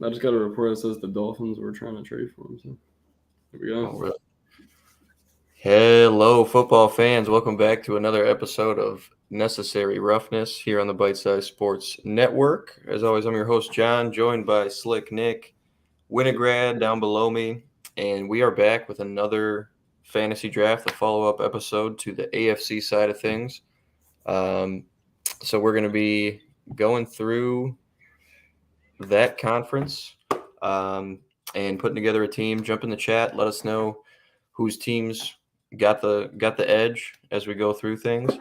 I just got a report that says the Dolphins were trying to trade for him. So here we go. Oh, really? Hello, football fans. Welcome back to another episode of Necessary Roughness here on the Bite Size Sports Network. As always, I'm your host, John, joined by Slick Nick, Winograd down below me, and we are back with another fantasy draft, the follow-up episode to the AFC side of things. So we're going to be going through that conference and putting together a team. Jump in the chat. Let us know whose teams got the edge as we go through things.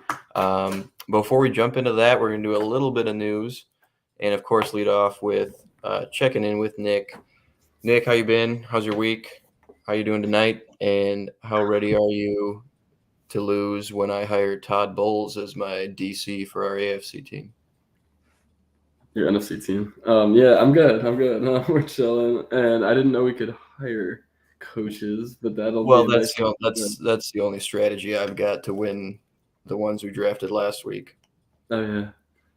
Before we jump into that, we're going to do a little bit of news and, of course, lead off with checking in with Nick. Nick, how you been? How's your week? How you doing tonight? And how ready are you to lose when I hire Todd Bowles as my DC for our AFC team? Your NFC team. Yeah, I'm good. We're chilling, and I didn't know we could hire coaches, but that'll Well, be a nice. that's the only strategy I've got to win the ones we drafted last week. Oh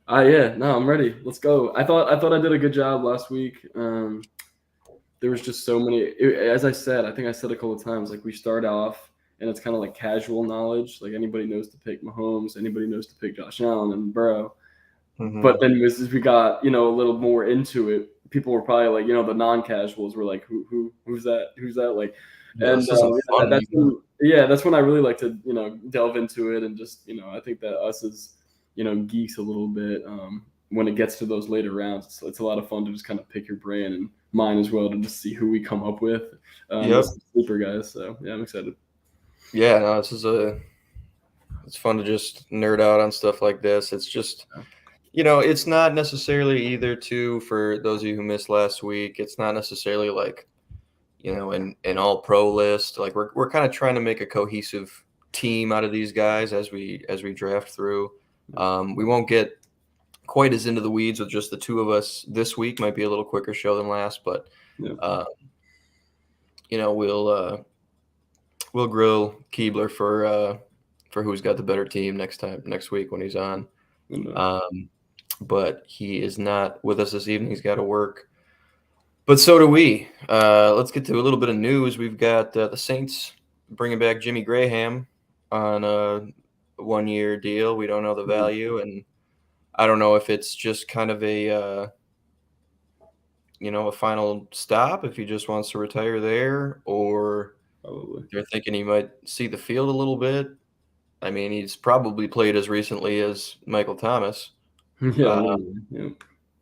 yeah. Yeah. No, I'm ready. Let's go. I thought I did a good job last week. There was just so many. As I said, I think I said a couple of times. Like we start off, and it's kind of like casual knowledge. Like anybody knows to pick Mahomes. Anybody knows to pick Josh Allen and Burrow. Mm-hmm. But then as we got, a little more into it, people were probably like, the non-casuals were like, who's that? Who's that? Like, Yeah, and that's when I really like to, delve into it and just, I think that us as, geeks a little bit when it gets to those later rounds, it's a lot of fun to just kind of pick your brain and mine as well to just see who we come up with. Sleeper guys. So yeah, I'm excited. Yeah, no, it's fun to just nerd out on stuff like this. It's just. It's not necessarily either for those of you who missed last week, it's not necessarily like, an all pro list. Like we're kind of trying to make a cohesive team out of these guys as we draft through. We won't get quite as into the weeds with just the two of us this week. Might be a little quicker show than last, but we'll grill Keebler for who's got the better team next week when he's on. But he is not with us this evening. He's got to work. But so do we. Let's get to a little bit of news. We've got the Saints bringing back Jimmy Graham on a 1-year deal. We don't know the value, and I don't know if it's just kind of a final stop if he just wants to retire there, or they're thinking he might see the field a little bit. I mean, he's probably played as recently as Michael Thomas. Yeah.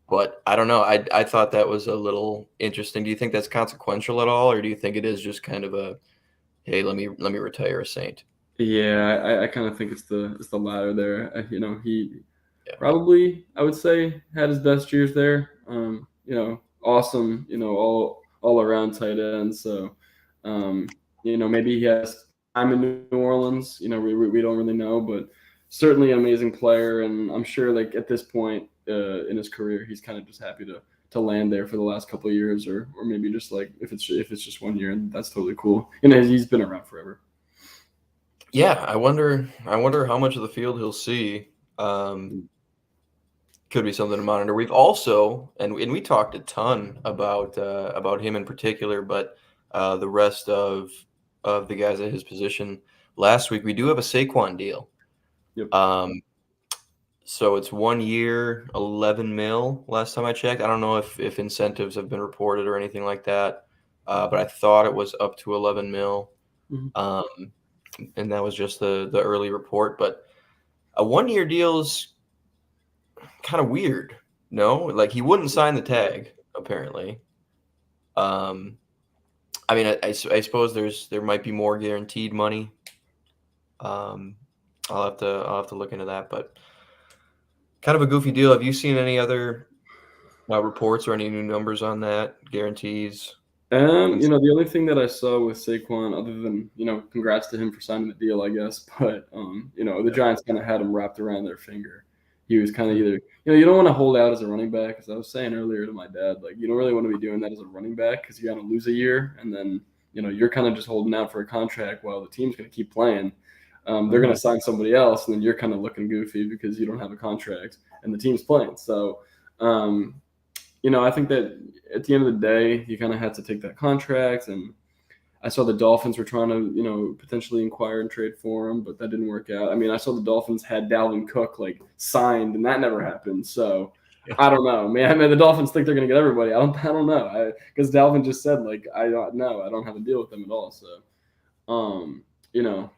But I don't know. I thought that was a little interesting. Do you think that's consequential at all, or do you think it is just kind of a, hey, let me retire a Saint? Yeah, I kind of think it's the latter there. He probably, I would say, had his best years there. Awesome, all around tight end. So, maybe he has time in New Orleans. We don't really know, but certainly an amazing player, and I'm sure like at this point in his career, he's kind of just happy to land there for the last couple of years, or maybe just like if it's just 1 year, and that's totally cool. He's been around forever. Yeah, I wonder how much of the field he'll see. Could be something to monitor. We've also and we talked a ton about him in particular, but the rest of the guys at his position last week. We do have a Saquon deal. Yep. So it's 1 year, $11 million last time I checked. I don't know if incentives have been reported or anything like that, but I thought it was up to $11 million. Mm-hmm. And that was just the early report. But a 1-year deal is kind of weird. No, like he wouldn't sign the tag apparently. I mean, I suppose there might be more guaranteed money. I'll have to look into that, but kind of a goofy deal. Have you seen any other reports or any new numbers on that guarantees? The only thing that I saw with Saquon, other than congrats to him for signing the deal, I guess, but the Giants kind of had him wrapped around their finger. He was kind of either you don't want to hold out as a running back, as I was saying earlier to my dad, like you don't really want to be doing that as a running back because you're gonna lose a year, and then you're kind of just holding out for a contract while the team's gonna keep playing. They're gonna sign somebody else, and then you're kind of looking goofy because you don't have a contract and the team's playing. So I think that at the end of the day, you kind of had to take that contract, and I saw the Dolphins were trying to, potentially inquire and trade for him, but that didn't work out. I mean, I saw the Dolphins had Dalvin Cook like signed, and that never happened. So Yeah. I don't know, man. I mean, the Dolphins think they're gonna get everybody. I don't know. Because Dalvin just said like I don't know. I don't have a deal with them at all. So, um, you know,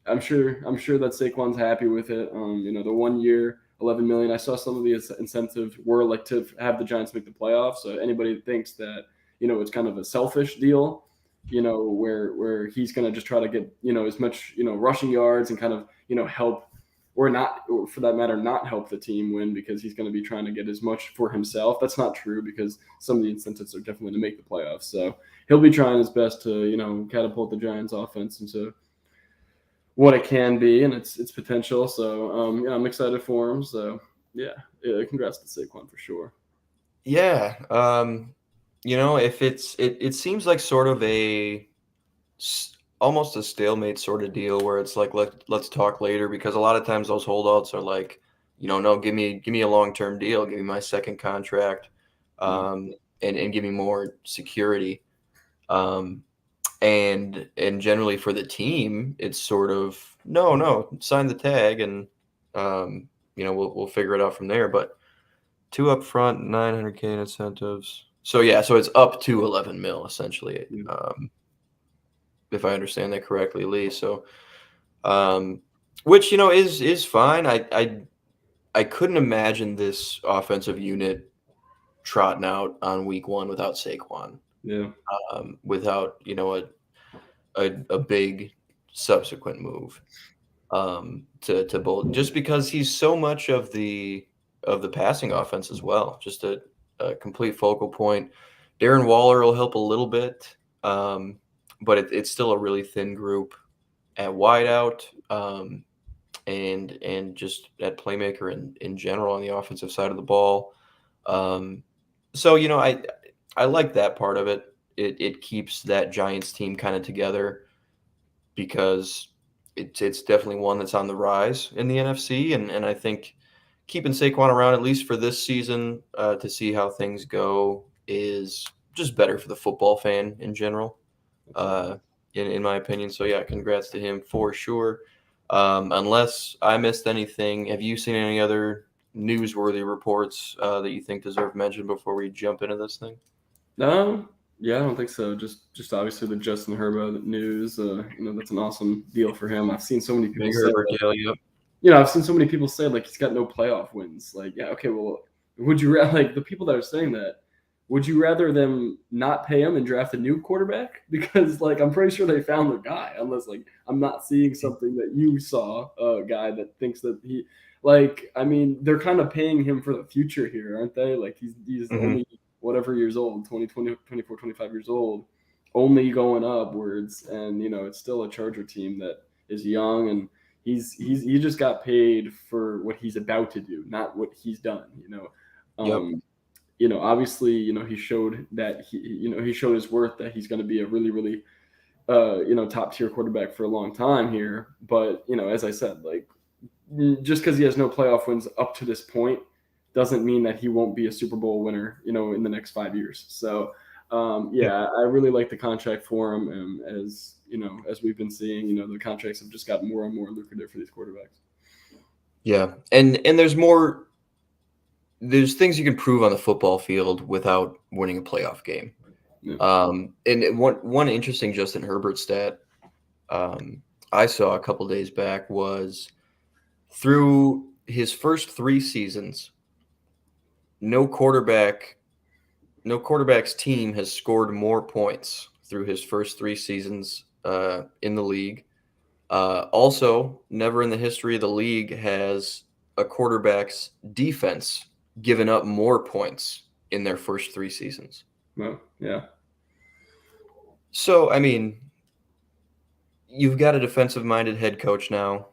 I'm sure that Saquon's happy with it. The 1 year, 11 million. I saw some of the incentives were like to have the Giants make the playoffs. So anybody that thinks that it's kind of a selfish deal, where he's going to just try to get as much rushing yards and kind of help or not, or for that matter, not help the team win because he's going to be trying to get as much for himself. That's not true because some of the incentives are definitely to make the playoffs. So he'll be trying his best to catapult the Giants offense into what it can be and its potential. So I'm excited for him. So yeah, congrats to Saquon for sure. Yeah. If it seems like sort of almost a stalemate sort of deal where it's like let's talk later, because a lot of times those holdouts are like, no, give me a long-term deal, give me my second contract, and give me more security. And generally for the team, it's sort of no, sign the tag and we'll figure it out from there. But 2 up front, 900K in incentives. So yeah, so it's up to 11 mil essentially, if I understand that correctly, Lee. So, which is fine. I couldn't imagine this offensive unit trotting out on week 1 without Saquon. Yeah. Without a big subsequent move to both, just because he's so much of the passing offense as well, just a complete focal point. Darren Waller will help a little bit, but it's still a really thin group at wideout, and just at playmaker in general on the offensive side of the ball. So I like that part of it. It keeps that Giants team kind of together, because it's definitely one that's on the rise in the NFC, and I think keeping Saquon around at least for this season to see how things go is just better for the football fan in general, in my opinion. So yeah, congrats to him for sure. Unless I missed anything, have you seen any other newsworthy reports that you think deserve mention before we jump into this thing? No, yeah, I don't think so. Just obviously the Justin Herbert news. That's an awesome deal for him. I've seen so many people Big say Herbert that, deal, yep. I've seen so many people say like he's got no playoff wins. Like, yeah, okay, well, would you like the people that are saying that? Would you rather them not pay him and draft a new quarterback? Because like I'm pretty sure they found the guy. Unless like I'm not seeing something that you saw, a guy that thinks that he like. I mean, they're kind of paying him for the future here, aren't they? Like he's only whatever years old, 20, 20, 24, 25 years old, only going upwards, and it's still a Charger team that is young, and he just got paid for what he's about to do, not what he's done. Yep. Obviously, he showed that he showed his worth, that he's going to be a really, really, top tier quarterback for a long time here. But, as I said, like just because he has no playoff wins up to this point doesn't mean that he won't be a Super Bowl winner, in the next 5 years. So, I really like the contract for him. As we've been seeing, the contracts have just gotten more and more lucrative for these quarterbacks. Yeah. And there's things you can prove on the football field without winning a playoff game. Yeah. And one interesting Justin Herbert stat I saw a couple days back was through his first 3 seasons, no quarterback's team has scored more points through his first 3 seasons in the league. Also, never in the history of the league has a quarterback's defense given up more points in their first 3 seasons. Well, yeah. So, I mean, you've got a defensive-minded head coach now.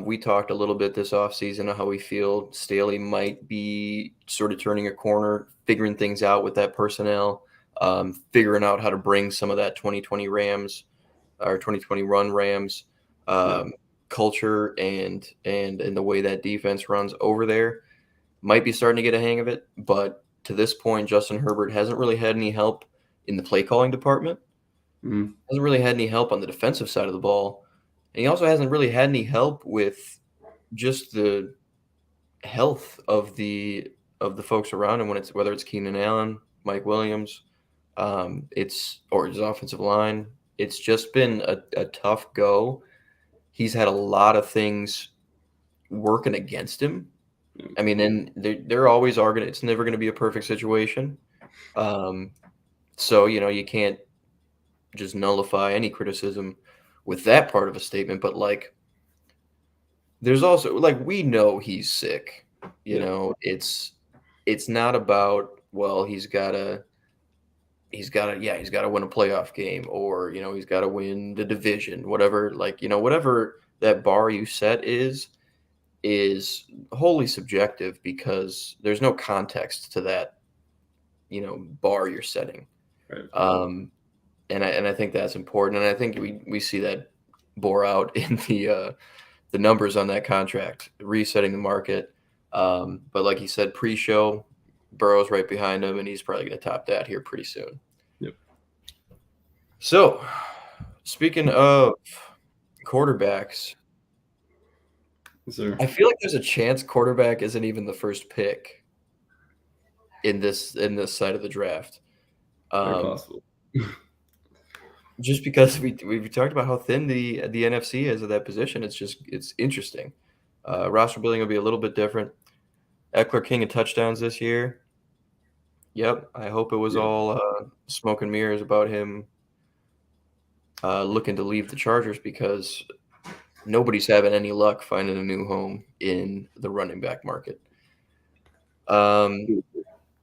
We talked a little bit this offseason of how we feel Staley might be sort of turning a corner, figuring things out with that personnel, figuring out how to bring some of that 2020 Rams or 2020 run Rams culture and the way that defense runs over there. Might be starting to get a hang of it, but to this point, Justin Herbert hasn't really had any help in the play calling department. Mm. Hasn't really had any help on the defensive side of the ball. And he also hasn't really had any help with just the health of the folks around him whether it's Keenan Allen, Mike Williams, or his offensive line. It's just been a tough go. He's had a lot of things working against him. I mean, and there always are gonna. It's never gonna be a perfect situation. So you can't just nullify any criticism with that part of a statement. But like, there's also like we know he's sick. It's not about he's gotta win a playoff game, or he's gotta win the division, whatever. Like whatever that bar you set is wholly subjective because there's no context to that bar you're setting. Right. And I think that's important, and I think we see that bore out in the numbers on that contract, resetting the market. But like you said, pre-show, Burrow's right behind him, and he's probably going to top that here pretty soon. Yep. So, speaking of quarterbacks, I feel like there's a chance quarterback isn't even the first pick in this side of the draft. Very possible. Just because we've talked about how thin the NFC is at that position, it's interesting. Roster building will be a little bit different. Eckler king of touchdowns this year. Yep, I hope it was all smoke and mirrors about him looking to leave the Chargers because nobody's having any luck finding a new home in the running back market. And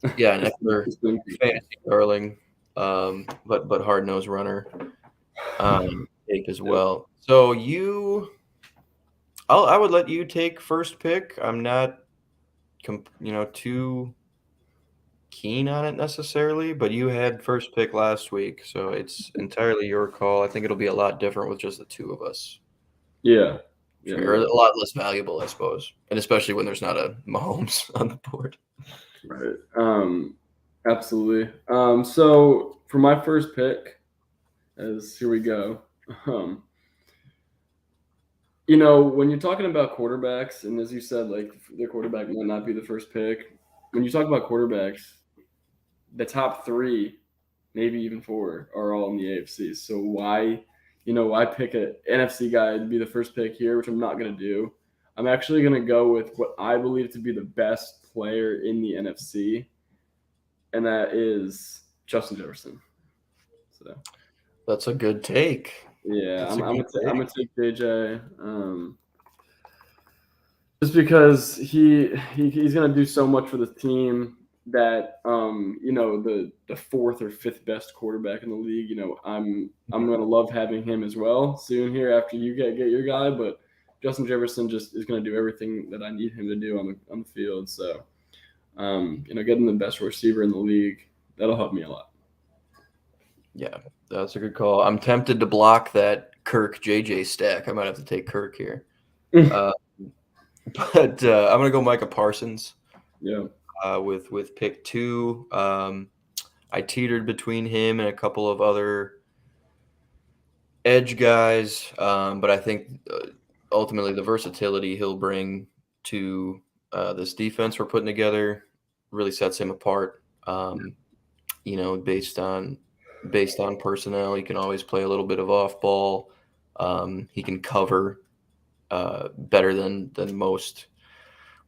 Eckler, fantasy darling, but hard-nosed runner take as well. So I would let you take first pick. I'm not too keen on it necessarily, but you had first pick last week, so it's entirely your call. I think it'll be a lot different with just the two of us. Yeah. Or a lot less valuable, I suppose, and especially when there's not a Mahomes on the board. Right. Absolutely. So for my first pick, here we go. When you're talking about quarterbacks, and as you said, like their quarterback might not be the first pick. When you talk about quarterbacks, the top 3, maybe even 4, are all in the AFC. So why pick an NFC guy to be the first pick here, which I'm not going to do. I'm actually going to go with what I believe to be the best player in the NFC, and that is Justin Jefferson. So that's a good take. Yeah, I'm gonna take JJ. Just because he's gonna do so much for the team that the 4th or 5th best quarterback in the league. I'm gonna love having him as well soon here after you get your guy. But Justin Jefferson just is gonna do everything that I need him to do on the field. So getting the best receiver in the league, that'll help me a lot. Yeah, that's a good call. I'm tempted to block that Kirk JJ stack. I might have to take Kirk here. But I'm going to go Micah Parsons. Yeah. With pick 2. I teetered between him and a couple of other edge guys, but I think ultimately the versatility he'll bring to this defense we're putting together really sets him apart. Based on personnel, he can always play a little bit of off ball. He can cover better than most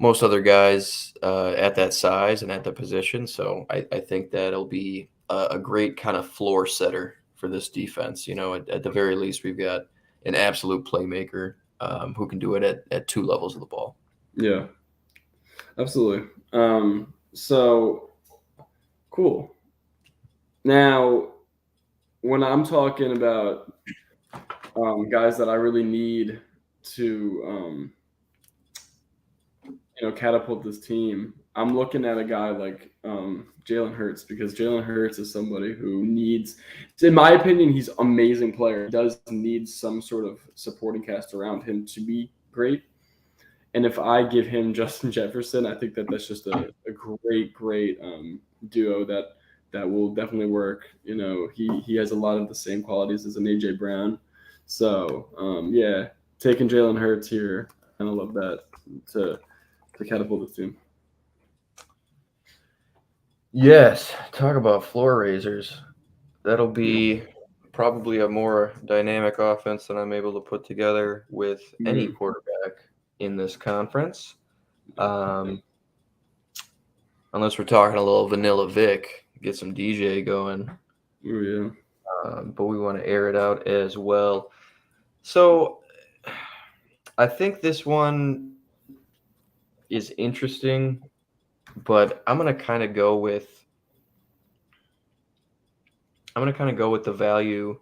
other guys at that size and at the position. So I think that'll be a great kind of floor setter for this defense. At the very least, we've got an absolute playmaker who can do it at 2 levels of the ball. Yeah, absolutely. So cool. Now, when I'm talking about guys that I really need to catapult this team, I'm looking at a guy like Jalen Hurts, because Jalen Hurts is somebody who needs, in my opinion, he's an amazing player. He does need some sort of supporting cast around him to be great. And if I give him Justin Jefferson, I think that's just a great duo that will definitely work. He has a lot of the same qualities as an AJ Brown. So yeah, taking Jalen Hurts here, I kind of love that to catapult the team. Yes, talk about floor raisers. That'll be probably a more dynamic offense than I'm able to put together with any Mm-hmm. quarterback in this conference. Um, unless we're talking a little vanilla Vic, get some DJ going. Oh yeah. But we want to air it out as well. So I think this one is interesting, but I'm gonna kind of go with the value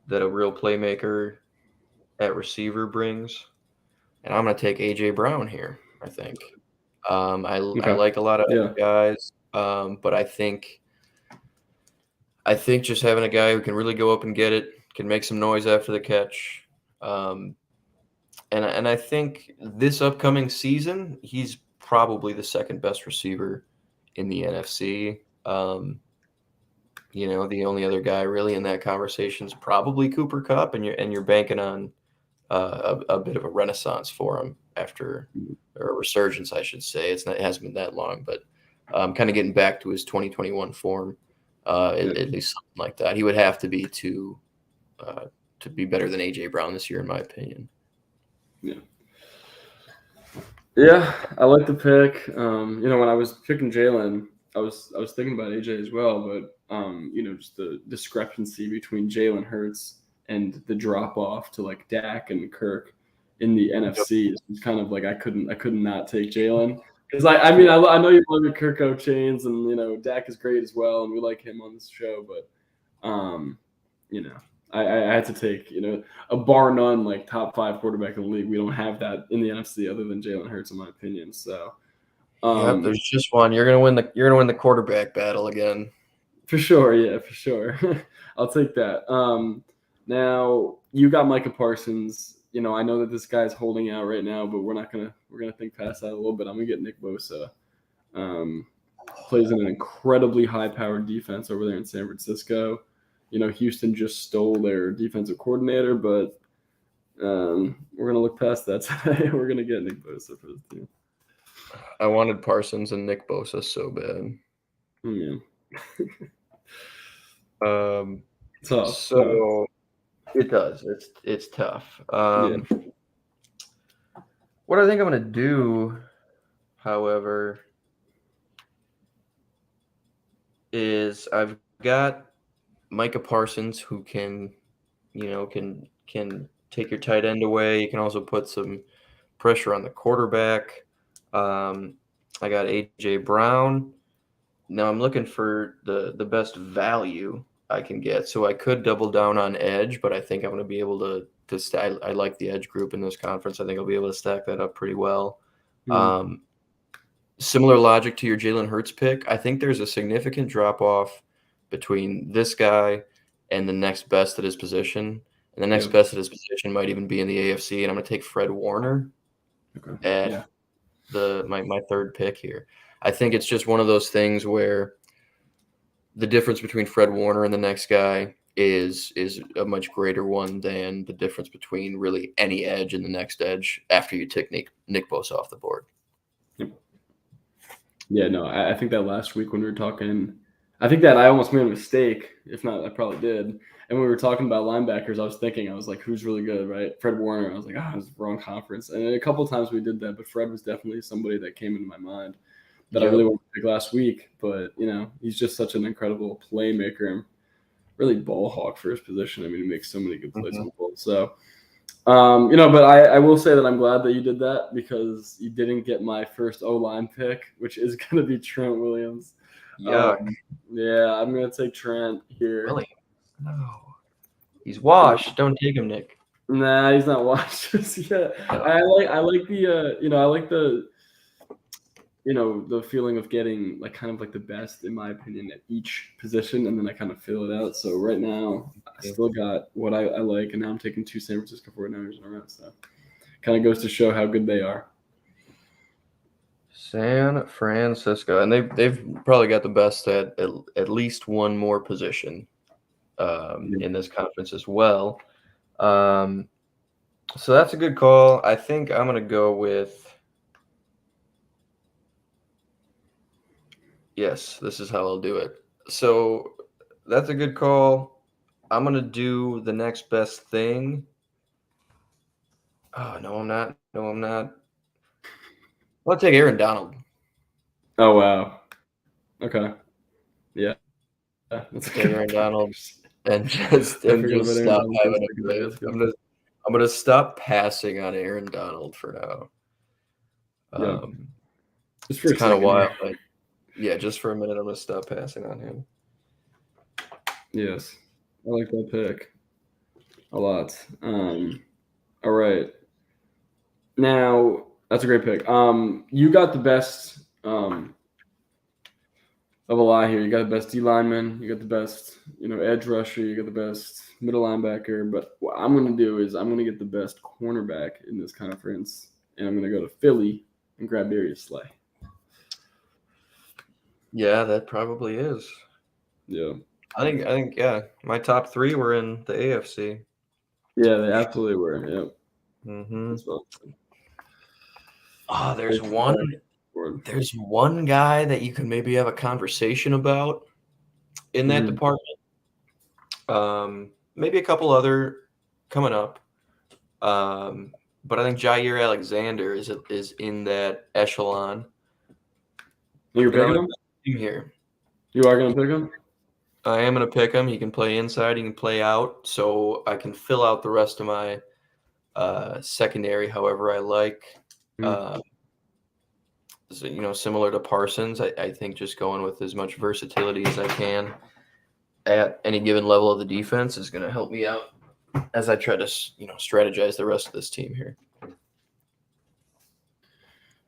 that a real playmaker at receiver brings, and I'm gonna take AJ Brown here. I think I Okay. like a lot of Yeah. guys, but I think just having a guy who can really go up and get it, can make some noise after the catch, um, and I think this upcoming season he's probably the second best receiver in the NFC. The only other guy really in that conversation is probably Cooper Kupp, and you're banking on a bit of a renaissance for him after or a resurgence, I should say. It hasn't been that long, but kind of getting back to his 2021 form, Yeah. at least something like that. He would have to be to be better than AJ Brown this year, in my opinion. Yeah. Yeah, I like the pick. When I was picking Jalen, I was thinking about AJ as well, but just the discrepancy between Jalen Hurts and the drop off to like Dak and Kirk in the Yep. NFC is kind of like I couldn't not take Jalen because I know you love your Kirk chains and Dak is great as well and we like him on this show, but um, you know, I had to take, a bar none like top five quarterback in the league. We don't have that in the NFC other than Jalen Hurts, in my opinion. So, Yep, um, there's just one. You're gonna win the quarterback battle again. for sure, yeah, for sure, I'll take that. Now you got Micah Parsons. I know that this guy's holding out right now, but we're gonna think past that a little bit. I'm gonna get Nick Bosa. Um, Plays in an incredibly high-powered defense over there in San Francisco. Houston just stole their defensive coordinator, but we're gonna look past that today. We're gonna get Nick Bosa for this team. I wanted Parsons and Nick Bosa so bad. Yeah, Um, tough. so it does. It's tough. Yeah, What I think I'm gonna do, however, is I've got Micah Parsons who can take your tight end away. You can also put some pressure on the quarterback. I got AJ Brown. Now I'm looking for the best value I can get. So I could double down on edge, but I think I'm going to be able to I like the edge group in this conference. I think I'll be able to stack that up pretty well. mm, Similar logic to your Jalen Hurts pick. I think there's a significant drop off between this guy and the next best at his position. And the next yeah. best at his position might even be in the AFC. And I'm going to take Fred Warner Okay. at Yeah, my third pick here. I think it's just one of those things where the difference between Fred Warner and the next guy is a much greater one than the difference between really any edge and the next edge after you take Nick Bosa off the board. yeah. No, I think that last week when we were talking, I think that I almost made a mistake. If not, I probably did. And when we were talking about linebackers, I was like, who's really good, right? Fred Warner. I was like, it's the wrong conference. And a couple of times we did that, but Fred was definitely somebody that came into my mind that I really Yep. wanted to pick last week. But, he's just such an incredible playmaker and really ball hawk for his position. I mean, he makes so many good plays on the ball. So, but I will say that I'm glad that you did that because you didn't get my first O-line pick, which is going to be Trent Williams. Yuck. Yeah, I'm going to take Trent here. Williams. No. He's washed. Don't take him, Nick. Nah, he's not washed just yet. I like the I like the feeling of getting like kind of like the best in my opinion at each position, and then I kind of fill it out. So right now I still got what I like, and now I'm taking two San Francisco 49ers in a row. So kind of goes to show how good they are. San Francisco, and they've probably got the best at least one more position in this conference as well. So that's a good call. I think I'm gonna go with. Yes, this is how I'll do it. So that's a good call. I'm gonna do the next best thing. Oh no, I'm not. No, I'm not. I'll take Aaron Donald. Oh wow. Okay. Yeah. That's a Take good Aaron pick. Donald and I forgot about Aaron stop Donald for a having second him. there. That's good. I'm gonna stop passing on Aaron Donald for now. Yeah. Just for It's a kind of second wild. here. Like, yeah, just for a minute, I'm gonna stop passing on him. Yes. I like that pick a lot. All right. Now that's a great pick. You got the best of a lot here. You got the best D lineman. You got the best, edge rusher. You got the best middle linebacker. But what I'm going to do is I'm going to get the best cornerback in this conference, and I'm going to go to Philly and grab Darius Slay. Yeah, that probably is. Yeah. I think yeah. My top three were in the AFC. Yeah, they absolutely were. Yep. Mm-hmm. That's well. Oh, there's one guy that you can maybe have a conversation about in that department. Maybe a couple other coming up. But I think Jair Alexander is in that echelon. You're picking him? Here. You are going to pick him? I am going to pick him. He can play inside. He can play out. So I can fill out the rest of my secondary however I like. So, similar to Parsons, I think just going with as much versatility as I can at any given level of the defense is going to help me out as I try to, strategize the rest of this team here.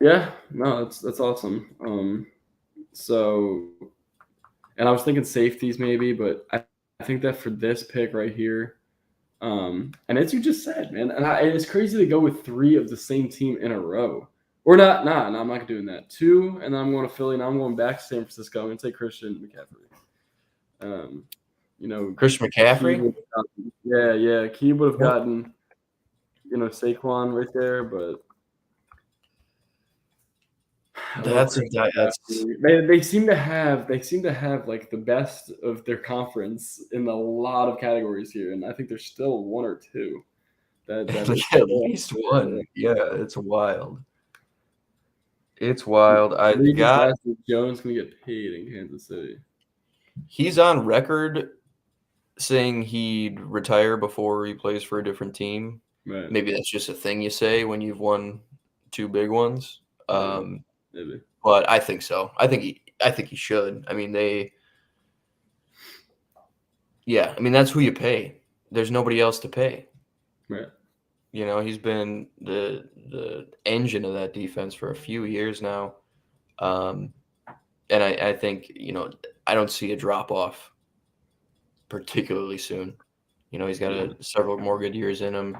Yeah, no, that's awesome. So, and I was thinking safeties maybe, but I think that for this pick right here, and as you just said, man, and it's crazy to go with 3 of the same team in a row. Or not, no, I'm not doing that. 2, and then I'm going to Philly, and I'm going back to San Francisco. I'm going to take Christian McCaffrey. Christian McCaffrey? Key would have gotten, Saquon right there, but they seem to have like the best of their conference in a lot of categories here, and I think there's still 1 or 2 that at least one. Yeah, it's wild. It's wild. Jones gonna get paid in Kansas City. He's on record saying he'd retire before he plays for a different team. Right. Maybe that's just a thing you say when you've won 2 big ones. Maybe. But I think so. I think he should. I mean, that's who you pay. There's nobody else to pay. Right. He's been the engine of that defense for a few years now. And I think, I don't see a drop off particularly soon. He's got several more good years in him.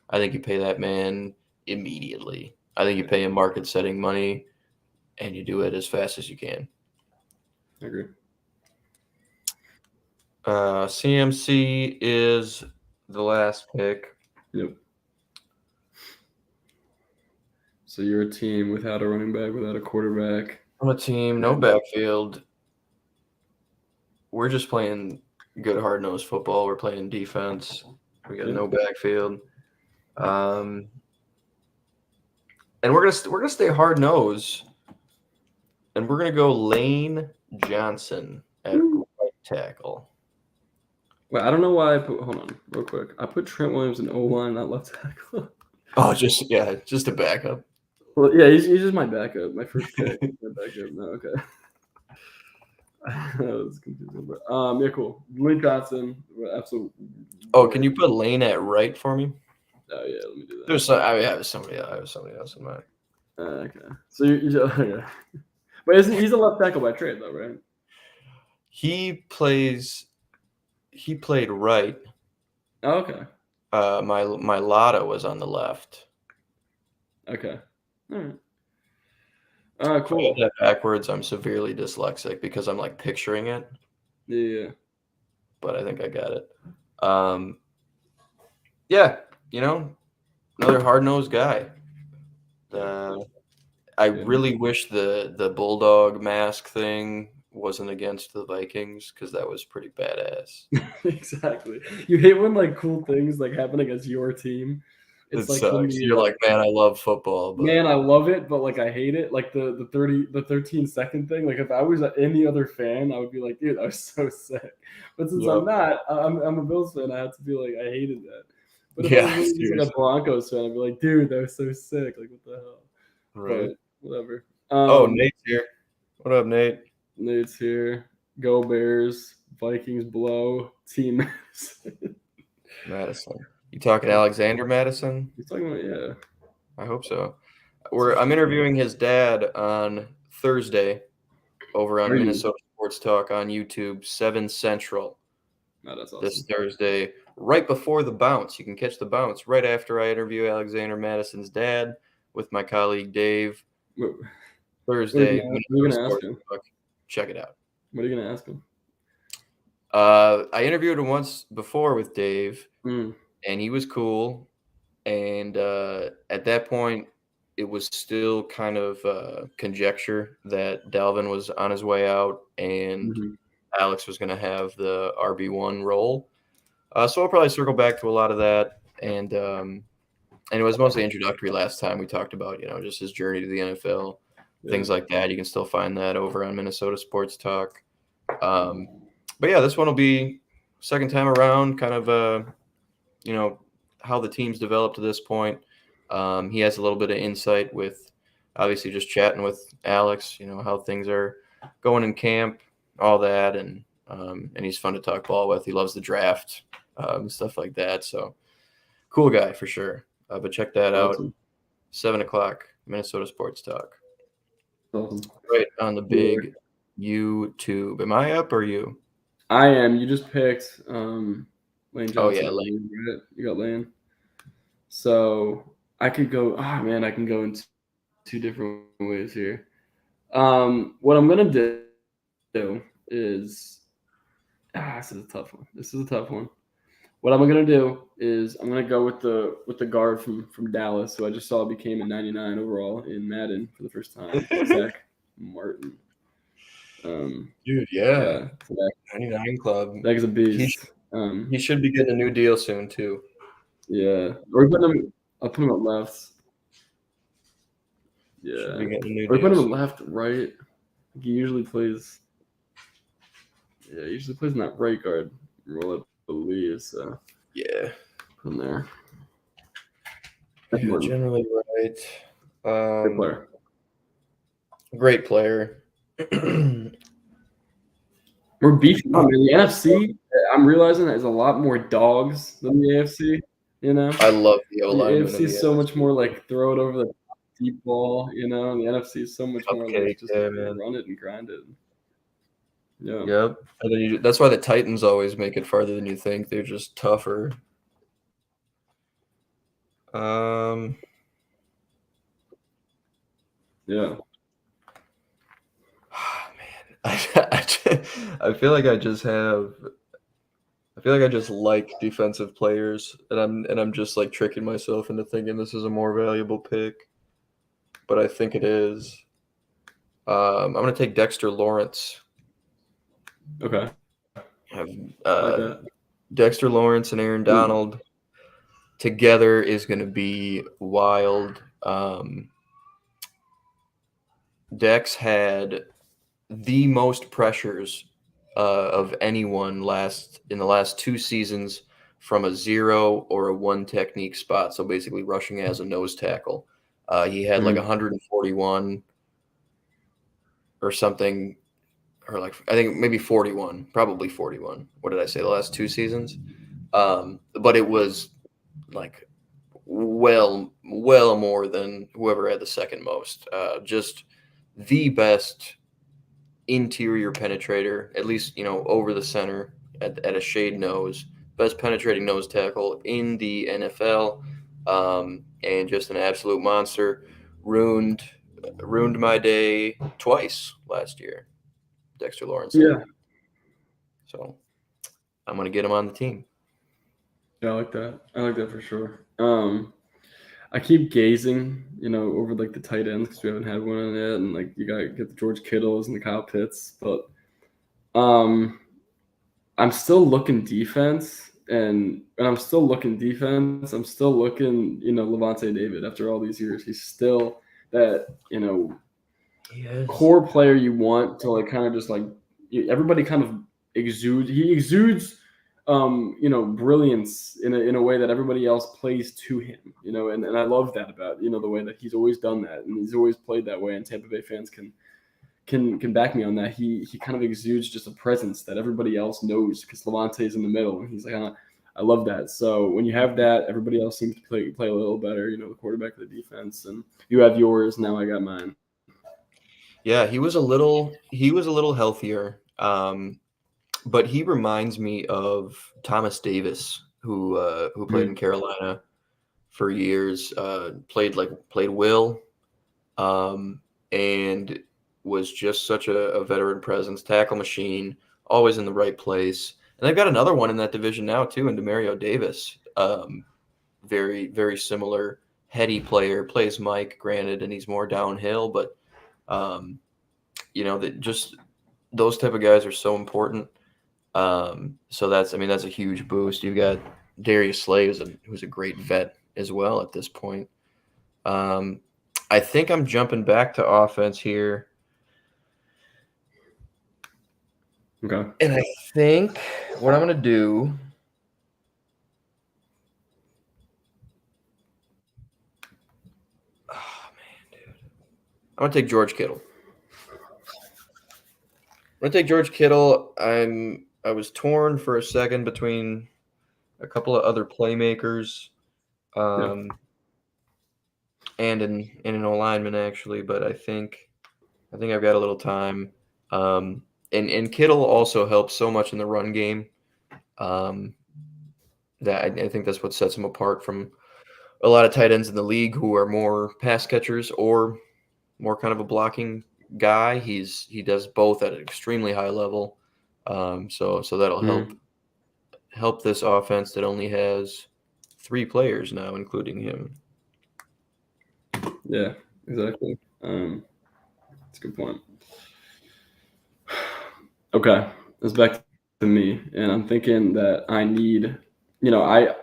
I think you pay that man immediately. I think you pay him market setting money and you do it as fast as you can. I agree. CMC is the last pick. Yep. So you're a team without a running back, without a quarterback. I'm a team, no backfield. We're just playing good hard-nosed football. We're playing defense. We got no backfield. And we're gonna stay hard-nosed. And we're gonna go Lane Johnson at right tackle. Well, I don't know why hold on, real quick. I put Trent Williams in O-line, not left tackle. Oh, just a backup. Well, yeah, he's just my backup. My first pick. My backup. No, okay. That was confusing, but yeah, cool. Lane Johnson, absolutely. Oh, can you put Lane at right for me? Oh yeah, let me do that. I have somebody else in mind. Okay, so you're but he's a left tackle by trade, though, right? He played right. Oh, okay. My Lotta was on the left. Okay. All right. If I Cool. had that backwards, I'm severely dyslexic because I'm like picturing it, Yeah. but I think I got it. Um, yeah, another hard-nosed guy. Yeah. Uh, I Yeah. really wish the bulldog mask thing wasn't against the Vikings because that was pretty badass. Exactly. You hate when like cool things like happen against your team. It It's like when sucks. the You're like, man, I love football, but man, I love it, but like I hate it. Like the 13-second thing. Like if I was any other fan, I would be like, dude, that was so sick. But since I'm yep. not, I'm a Bills fan. I have to be like, I hated that. But if I was Yeah, really just like a seriously. Broncos fan, I'd be like, dude, that was so sick. Like what the hell? Right. But whatever. Oh, Nate's here. What up, Nate? Nate's here. Go Bears. Vikings blow. Team. Madison. You talking Alexander Madison? He's talking about yeah. I hope so. I'm interviewing his dad on Thursday over Are on you? Minnesota Sports Talk on YouTube, 7 Central No, that's this awesome. Thursday, right before the bounce. You can catch the bounce right after I interview Alexander Madison's dad with my colleague Dave. What, Thursday, what are you Minnesota gonna ask Sports him? Talk. Check it out. What are you gonna ask him? I interviewed him once before with Dave, Mm. and he was cool. And at that point, it was still kind of conjecture that Dalvin was on his way out and Mm-hmm. Alex was going to have the RB1 role. So I'll probably circle back to a lot of that. And it was mostly introductory last time. We talked about, just his journey to the NFL, things like that. You can still find that over on Minnesota Sports Talk. But yeah, this one will be second time around, kind of, how the team's developed to this point. He has a little bit of insight with obviously just chatting with Alex, how things are going in camp, all that. And he's fun to talk ball with. He loves the draft, stuff like that. So cool guy for sure. But check that out. Awesome. 7:00, Minnesota Sports Talk. Awesome. Right on the big YouTube. Am I up or you? I am. You just picked Lane Johnson. Oh, yeah, Lane. Right? You got Lane. So I could go. Ah, man, I can go in two different ways here. What I'm gonna do is this is a tough one. This is a tough one. What I'm gonna do is I'm gonna go with the guard from Dallas, who I just saw became a 99 overall in Madden for the first time, Zach Martin. Dude, yeah. Zach, 99 Club. Zach's a beast. He should be getting a new deal soon, too. Yeah, or put him. I'll put him at left. Yeah, Should be getting a new or put him deal at soon. left, right. He usually plays. Yeah, he usually plays in that right guard role, I believe. So Yeah. put him there. Yeah, generally right. Good player. Great player. We're beefing up, man. The NFC, I'm realizing is a lot more dogs than the AFC. I love the The O-lineman AFC in the is so much NFC. more like throw it over the deep ball, and the NFC is so much more like Cupcake, just yeah, man. run it and grind it. Yeah. Yep. And then that's why the Titans always make it farther than you think. They're just tougher. Yeah. Man, I feel like I just have. I feel like I just like defensive players, and I'm just like tricking myself into thinking this is a more valuable pick, but I think it is. I'm gonna take Dexter Lawrence. Okay. Have Like that. Dexter Lawrence and Aaron Donald together is going to be wild. Dex had the most pressures of anyone in the last 2 seasons from a 0 or a 1 technique spot. So basically rushing as a nose tackle. He had like 141 or something, or like I think maybe 41, probably 41. What did I say? The last 2 seasons, but it was like well more than whoever had the second most. Just the best interior penetrator, at least over the center at a shade nose. Best penetrating nose tackle in the NFL. and just an absolute monster. Ruined my day twice last year. Dexter Lawrence did. Yeah, So I'm gonna get him on the team. yeah, I like that. I like that for sure. I keep gazing, over like the tight ends because we haven't had one on yet, and like you got to get the George Kittles and the Kyle Pitts, but um, I'm still looking defense, and I'm still looking defense. I'm still looking, Levante David after all these years. He's still that, Yes. core player you want to like kind of just like everybody kind of exudes. He exudes, brilliance in a way that everybody else plays to him. And I love that about the way that he's always done that, and he's always played that way. And Tampa Bay fans can back me on that. He kind of exudes just a presence that everybody else knows because Levante's in the middle, and he's like, I love that. So when you have that, everybody else seems to play a little better. The quarterback of the defense, and you have yours. Now I got mine. Yeah, he was a little healthier, but he reminds me of Thomas Davis, who played in Carolina for years. Played Will, and was just such a veteran presence, tackle machine, always in the right place. And they've got another one in that division now too, in Demario Davis. Very very similar, heady player, plays Mike, granted, and he's more downhill, but that just those type of guys are so important. So that's a huge boost. You've got Darius Slay, who's a great vet as well at this point. I think I'm jumping back to offense here. Okay. And I think what I'm going to do. Oh, man, dude. I'm going to take George Kittle. I was torn for a second between a couple of other playmakers and an alignment, actually, but I think I've got a little time. And Kittle also helps so much in the run game. That I think that's what sets him apart from a lot of tight ends in the league who are more pass catchers or more kind of a blocking guy. He does both at an extremely high level. So that'll help this offense that only has 3 players now, including him. Yeah, exactly. That's a good point. Okay, it's back to me, and I'm thinking that I need, I'm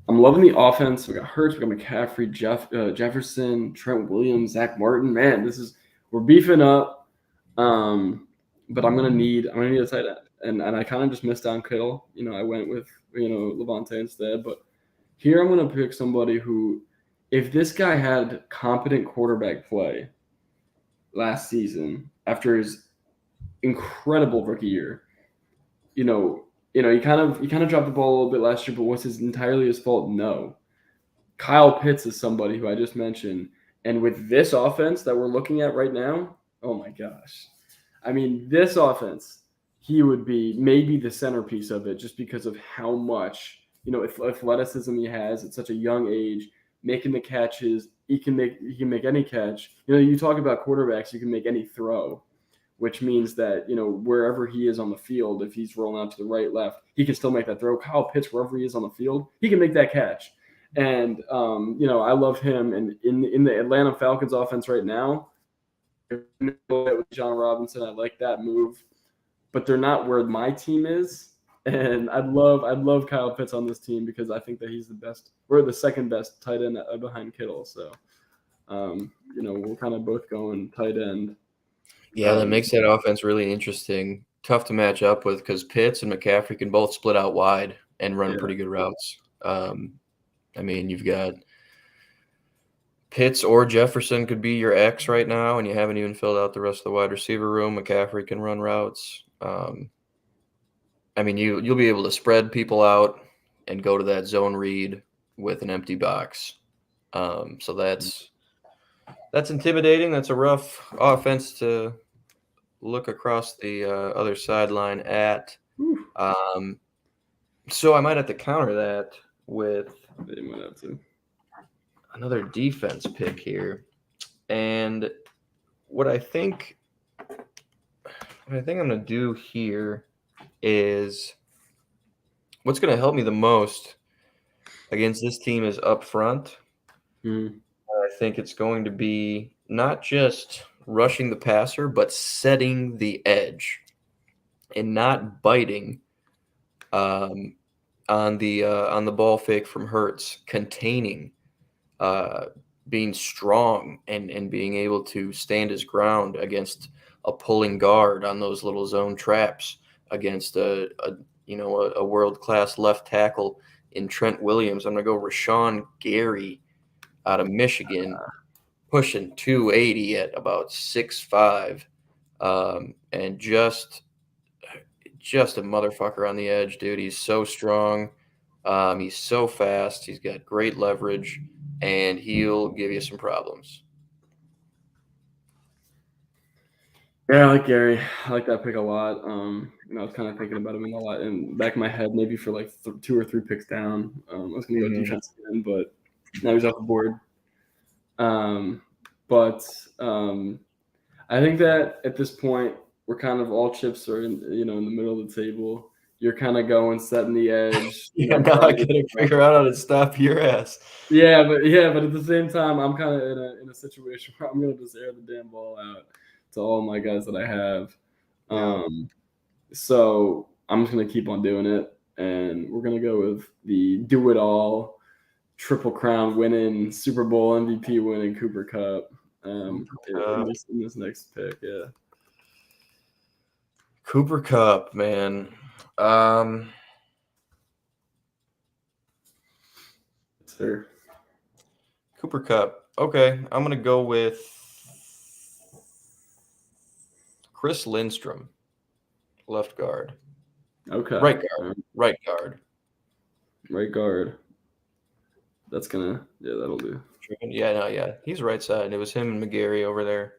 loving the offense. We got Hurts, we got McCaffrey, Jefferson, Trent Williams, Zach Martin. Man, we're beefing up. But I'm gonna need a tight end, and I kind of just missed on Kittle. I went with Levante instead, but here I'm gonna pick somebody who, if this guy had competent quarterback play last season after his incredible rookie year, he kind of dropped the ball a little bit last year, but was his entirely his fault? No. Kyle Pitts is somebody who I just mentioned, and with this offense that we're looking at right now, oh my gosh. I mean, this offense, he would be maybe the centerpiece of it just because of how much, athleticism he has at such a young age, making the catches. He can make any catch. You talk about quarterbacks, you can make any throw, which means that, wherever he is on the field, if he's rolling out to the right, left, he can still make that throw. Kyle Pitts, wherever he is on the field, he can make that catch. And, I love him. And in the Atlanta Falcons offense right now, with John Robinson, I like that move, but they're not where my team is. And I'd love Kyle Pitts on this team because I think that he's the best. We're the second best tight end behind Kittle. So, we're kind of both going tight end. Yeah, that makes that offense really interesting. Tough to match up with because Pitts and McCaffrey can both split out wide and run pretty good routes. You've got Pitts or Jefferson could be your X right now, and you haven't even filled out the rest of the wide receiver room. McCaffrey can run routes. You'll be able to spread people out and go to that zone read with an empty box. So that's intimidating. That's a rough offense to look across the other sideline at. So I might have to counter that with. They might have to. another defense pick here, and what I think I'm gonna do here is what's gonna help me the most against this team is up front. Mm. I think it's going to be not just rushing the passer, but setting the edge and not biting on the ball fake from Hurts, containing, uh, being strong and being able to stand his ground against a pulling guard on those little zone traps against a world class left tackle in Trent Williams. I'm gonna go Rashawn Gary out of Michigan, pushing 280 at about 6'5", and just a motherfucker on the edge, dude. He's so strong. He's so fast. He's got great leverage, and he'll give you some problems. Yeah, I like Gary. I like that pick a lot. I was kind of thinking about him in a lot in the back of my head, maybe for like 2 or 3 picks down. I was going to go defense again, but now he's off the board. But I think that at this point, we're kind of all chips are in the middle of the table. You're kind of going setting the edge. Yeah, now I got to figure out how to stop your ass. Yeah, but at the same time, I'm kind of in a situation where I'm going to just air the damn ball out to all my guys that I have. So I'm just going to keep on doing it, and we're going to go with the do-it-all, Triple Crown winning, Super Bowl MVP winning Cooper Kupp in this next pick. Yeah. Cooper Kupp, man. Sure. Cooper Kupp. Okay, I'm going to go with Chris Lindstrom, left guard. Okay. Right guard. Right guard. Right guard. That's gonna, that'll do. Yeah. He's right side. It was him and McGarry over there.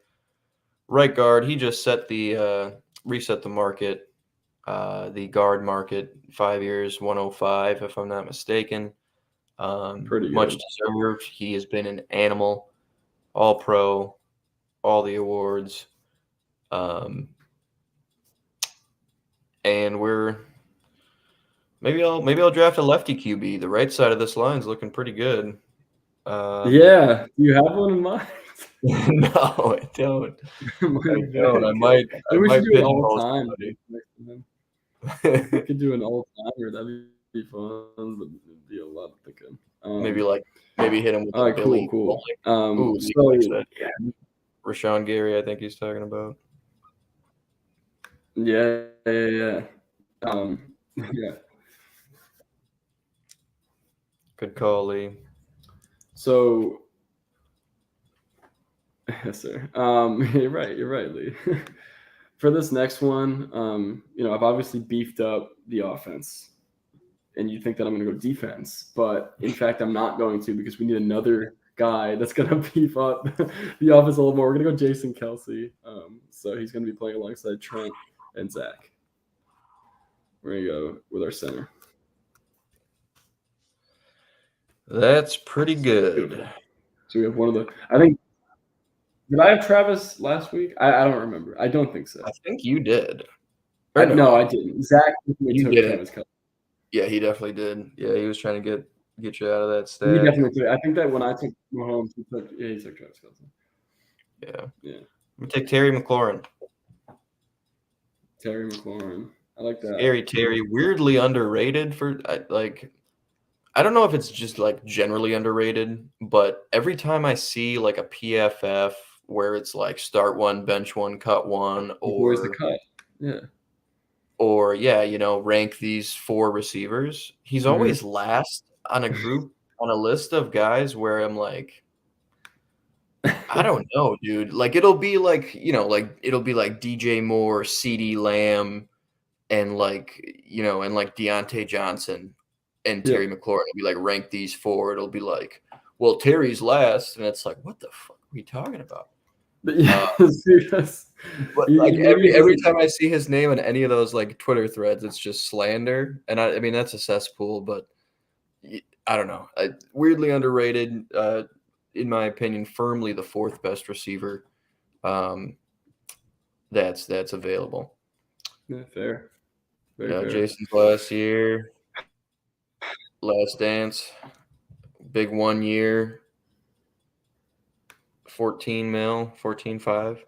Right guard. He just reset the market, the guard market. 5 years, 105, if I'm not mistaken. Pretty good. Much deserved. He has been an animal, all pro, all the awards. And maybe I'll draft a lefty QB. The right side of this line's looking pretty good. Yeah, do you have one in mind? No, I don't. I might. We should do an all time. We could do an all timer. That'd be fun, but it'd be a lot of thinking. Maybe hit him with all right, Billy. Cool. Rashawn Gary, I think he's talking about. Yeah. Yeah. Good call, Lee. So, yes, sir. You're right, Lee. For this next one, I've obviously beefed up the offense, and you think that I'm going to go defense, but in fact, I'm not going to, because we need another guy that's going to beef up the offense a little more. We're going to go Jason Kelce. So he's going to be playing alongside Trent and Zach. We're going to go with our center. That's pretty good. So we have one of the. I think. Did I have Travis last week? I don't remember. I don't think so. I think you did. No, I didn't. Zach, you did Travis Kelce. Yeah, he definitely did. Yeah, he was trying to get you out of that stack. He definitely did. I think that when I took Mahomes, he took Travis Kelce. Yeah. We take Terry McLaurin. Terry McLaurin. I like that. Terry, weirdly underrated for I don't know if it's just like generally underrated, but every time I see like a PFF where it's like start one, bench one, cut one, or where's the cut? Yeah. Or rank these 4 receivers. He's always last on a group on a list of guys where I'm like, I don't know, dude. Like it'll be like, it'll be like DJ Moore, CeeDee Lamb, and and Deontay Johnson. And Terry McLaurin will be like, rank these 4. It'll be like, well, Terry's last. And it's like, what the fuck are we talking about? But like every time I see his name in any of those like Twitter threads, it's just slander. And I mean, that's a cesspool, but I don't know. Weirdly underrated. in my opinion, firmly the fourth best receiver that's available. Yeah, fair. Very fair. Jason's last year, last dance, big 1 year, 14 mil, 14.5.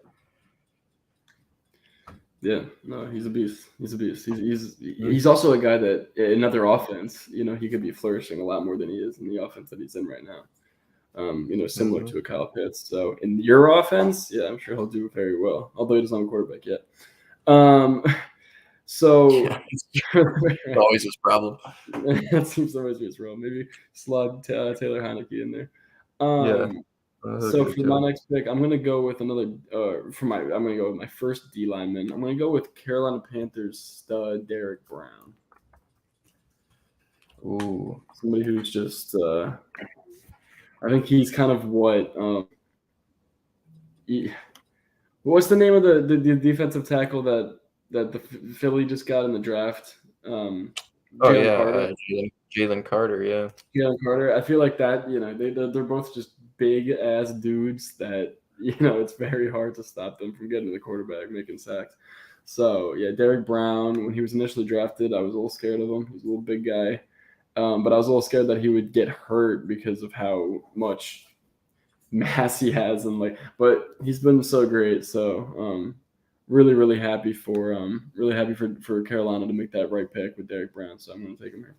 Yeah, no, he's a beast. He's a beast. He's also a guy that another offense, he could be flourishing a lot more than he is in the offense that he's in right now. Similar to a Kyle Pitts. So in your offense, yeah, I'm sure he'll do very well. Although he doesn't have a quarterback yet. So always his problem. That seems to always be his role. Maybe slug Taylor Heineke in there. So for my next pick, I'm gonna go with another. I'm gonna go with my first D lineman. I'm gonna go with Carolina Panthers stud Derek Brown. Ooh, somebody who's just. I think he's kind of what. What's the name of the defensive tackle that the Philly just got in the draft? Jalen Carter. Yeah. Jalen Carter. I feel like that. They're both just big ass dudes that it's very hard to stop them from getting to the quarterback making sacks. So yeah, Derek Brown. When he was initially drafted, I was a little scared of him. He's a little big guy, but I was a little scared that he would get hurt because of how much mass he has but he's been so great. So really happy for Carolina to make that right pick with Derek Brown. So I'm going to take him here.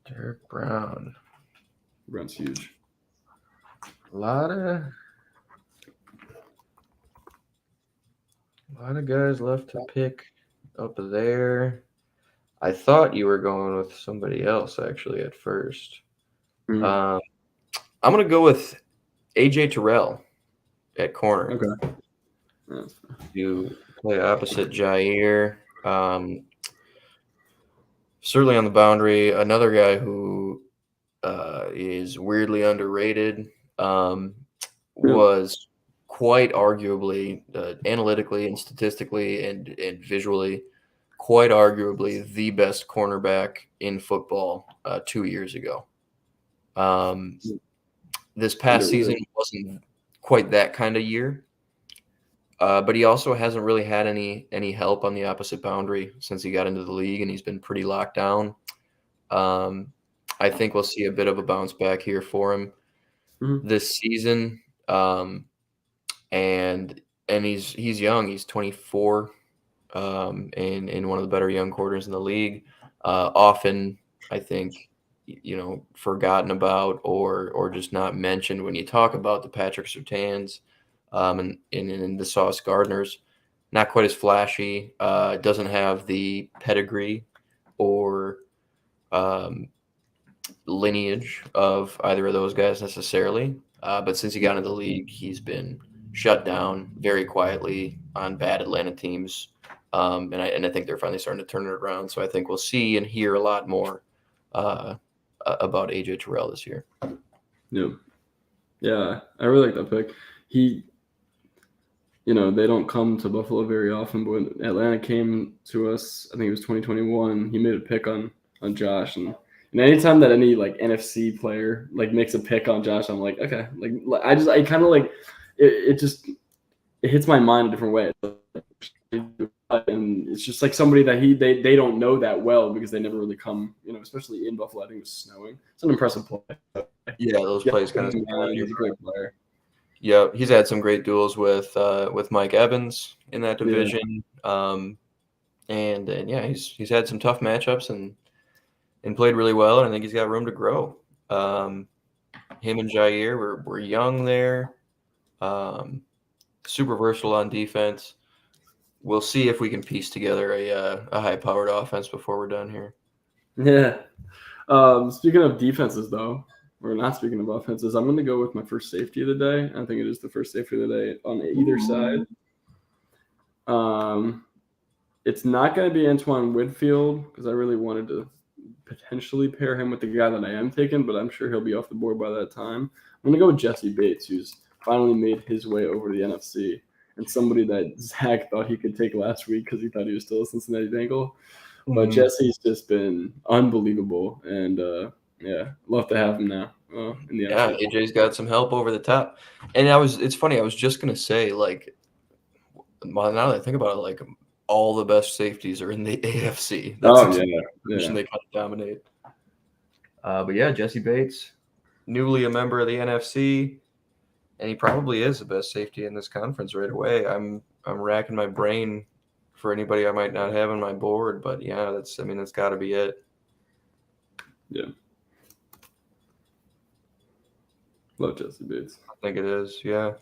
Derek Brown. Brown's huge. A lot of guys left to pick up there. I thought you were going with somebody else actually at first. Mm-hmm. I'm going to go with AJ Terrell at corner. Okay. You play opposite Jair. Certainly on the boundary. Another guy who is weirdly underrated. Was quite arguably, analytically and statistically and visually, quite arguably the best cornerback in football 2 years ago. This past season wasn't quite that kind of year, but he also hasn't really had any help on the opposite boundary since he got into the league, and he's been pretty locked down. I think we'll see a bit of a bounce back here for him this season, and he's young. He's 24, and one of the better young quarters in the league. Often, I think, forgotten about or just not mentioned when you talk about the Patrick Surtains and the Sauce Gardners. Not quite as flashy. Doesn't have the pedigree or lineage of either of those guys necessarily. But since he got into the league, he's been shut down very quietly on bad Atlanta teams. And I think they're finally starting to turn it around. So I think we'll see and hear a lot more about AJ Terrell this year. Yeah, I really like that pick. They don't come to Buffalo very often, but when Atlanta came to us, I think it was 2021, he made a pick on Josh. And anytime that any NFC player makes a pick on Josh, I'm like, okay, I kind of it hits my mind a different way. And it's just somebody that they don't know that well because they never really come, especially in Buffalo. I think it was snowing. It's an impressive play. Yeah, those plays kind of. He's a great player. Yeah, he's had some great duels with Mike Evans in that division, and yeah, he's had some tough matchups and played really well. And I think he's got room to grow. Him and Jair were young there, super versatile on defense. We'll see if we can piece together a high-powered offense before we're done here. Yeah. Speaking of defenses, though, we're not speaking of offenses. I'm going to go with my first safety of the day. I think it is the first safety of the day on either side. It's not going to be Antoine Whitfield because I really wanted to potentially pair him with the guy that I am taking, but I'm sure he'll be off the board by that time. I'm going to go with Jesse Bates, who's finally made his way over to the NFC, and somebody that Zach thought he could take last week because he thought he was still a Cincinnati Bengal. But Jesse's just been unbelievable, and Yeah, love to have him now in the Yeah, NFC. AJ's got some help over the top. And it's funny, I was just gonna say, like, well, now that I think about it, like all the best safeties are in the AFC. That's Oh the yeah. position they kind of dominate. But yeah, Jesse Bates, newly a member of the NFC, and he probably is the best safety in this conference right away. I'm racking my brain for anybody I might not have on my board, but yeah, that's got to be it. Yeah. Love Jesse Bates. I think it is, yeah.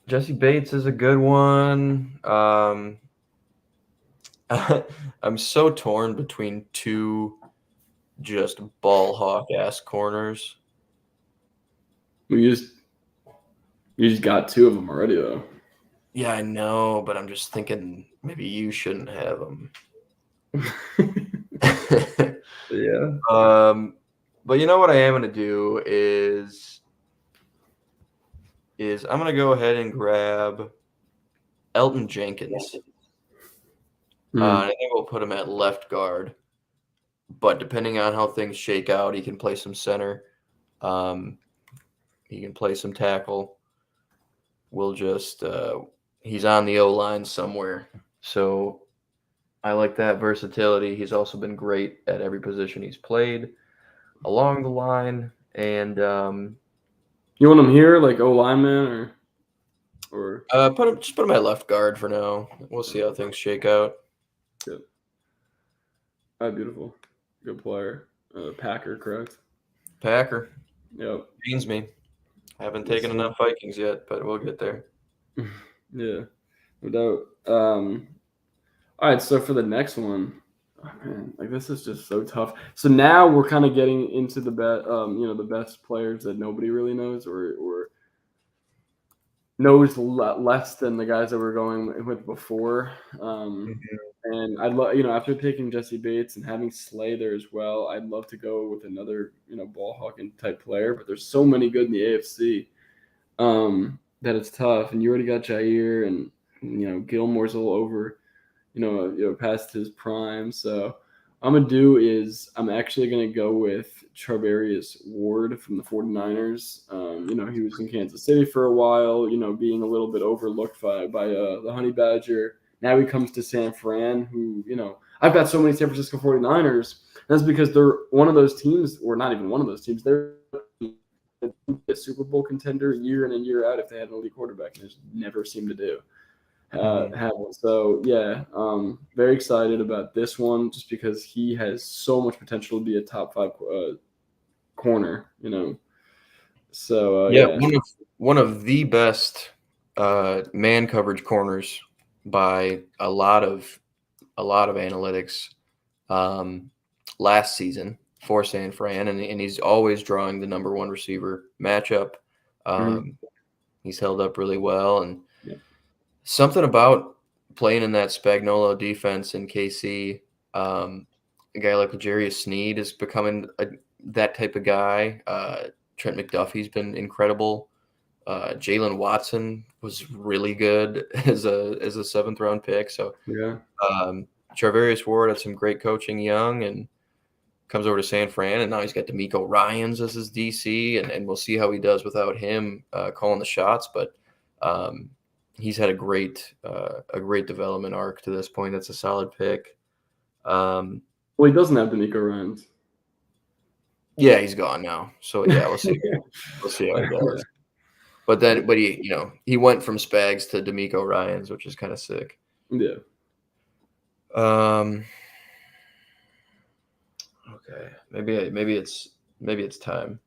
Jesse Bates is a good one. I'm so torn between two just ball hawk ass corners. You just got two of them already though. Yeah, I know, but I'm just thinking maybe you shouldn't have them. Yeah. But you know what I am gonna do is I'm gonna go ahead and grab Elton Jenkins. I think we'll put him at left guard. But depending on how things shake out, he can play some center. He can play some tackle. We'll just he's on the O-line somewhere. So I like that versatility. He's also been great at every position he's played along the line. And you want him here, like O lineman, or put him at left guard for now. We'll see how things shake out. Good. Beautiful. Good player. Packer, correct? Packer. Yep. Pains me. I haven't taken enough Vikings yet, but we'll get there. Yeah, no doubt. All right, so for the next one, oh man, like this is just so tough. So now we're kind of getting into the the best players that nobody really knows or knows less than the guys that we're going with before. And I'd love, after picking Jesse Bates and having Slay there as well, I'd love to go with another, ball hawking type player. But there's so many good in the AFC that it's tough. And you already got Jair, and Gilmore's a little over, past his prime. So I'm actually gonna go with Charvarius Ward from the 49ers. He was in Kansas City for a while, being a little bit overlooked by the Honey Badger. Now he comes to San Fran, who, I've got so many San Francisco 49ers. That's because they're one of those teams, or not even one of those teams. They're a Super Bowl contender year in and year out if they had an elite quarterback, and they just never seem to do. Have one. So yeah, very excited about this one just because he has so much potential to be a top 5 corner. So yeah, one of the best man coverage corners by a lot of analytics last season for San Fran, and he's always drawing the number 1 receiver matchup. He's held up really well, and something about playing in that Spagnuolo defense in KC, a guy like L'Jarius Sneed is becoming that type of guy. Trent McDuffie's been incredible. Jalen Watson was really good as a 7th round pick. So yeah, Charvarius Ward had some great coaching young and comes over to San Fran, and now he's got D'Amico Ryans as his DC, and we'll see how he does without him calling the shots. But he's had a great development arc to this point. That's a solid pick. Well, he doesn't have D'Amico Ryans. Yeah, he's gone now. So yeah, we'll see. We'll see how he does. But he went from Spags to D'Amico Ryans, which is kind of sick. Yeah. Okay. Maybe it's time.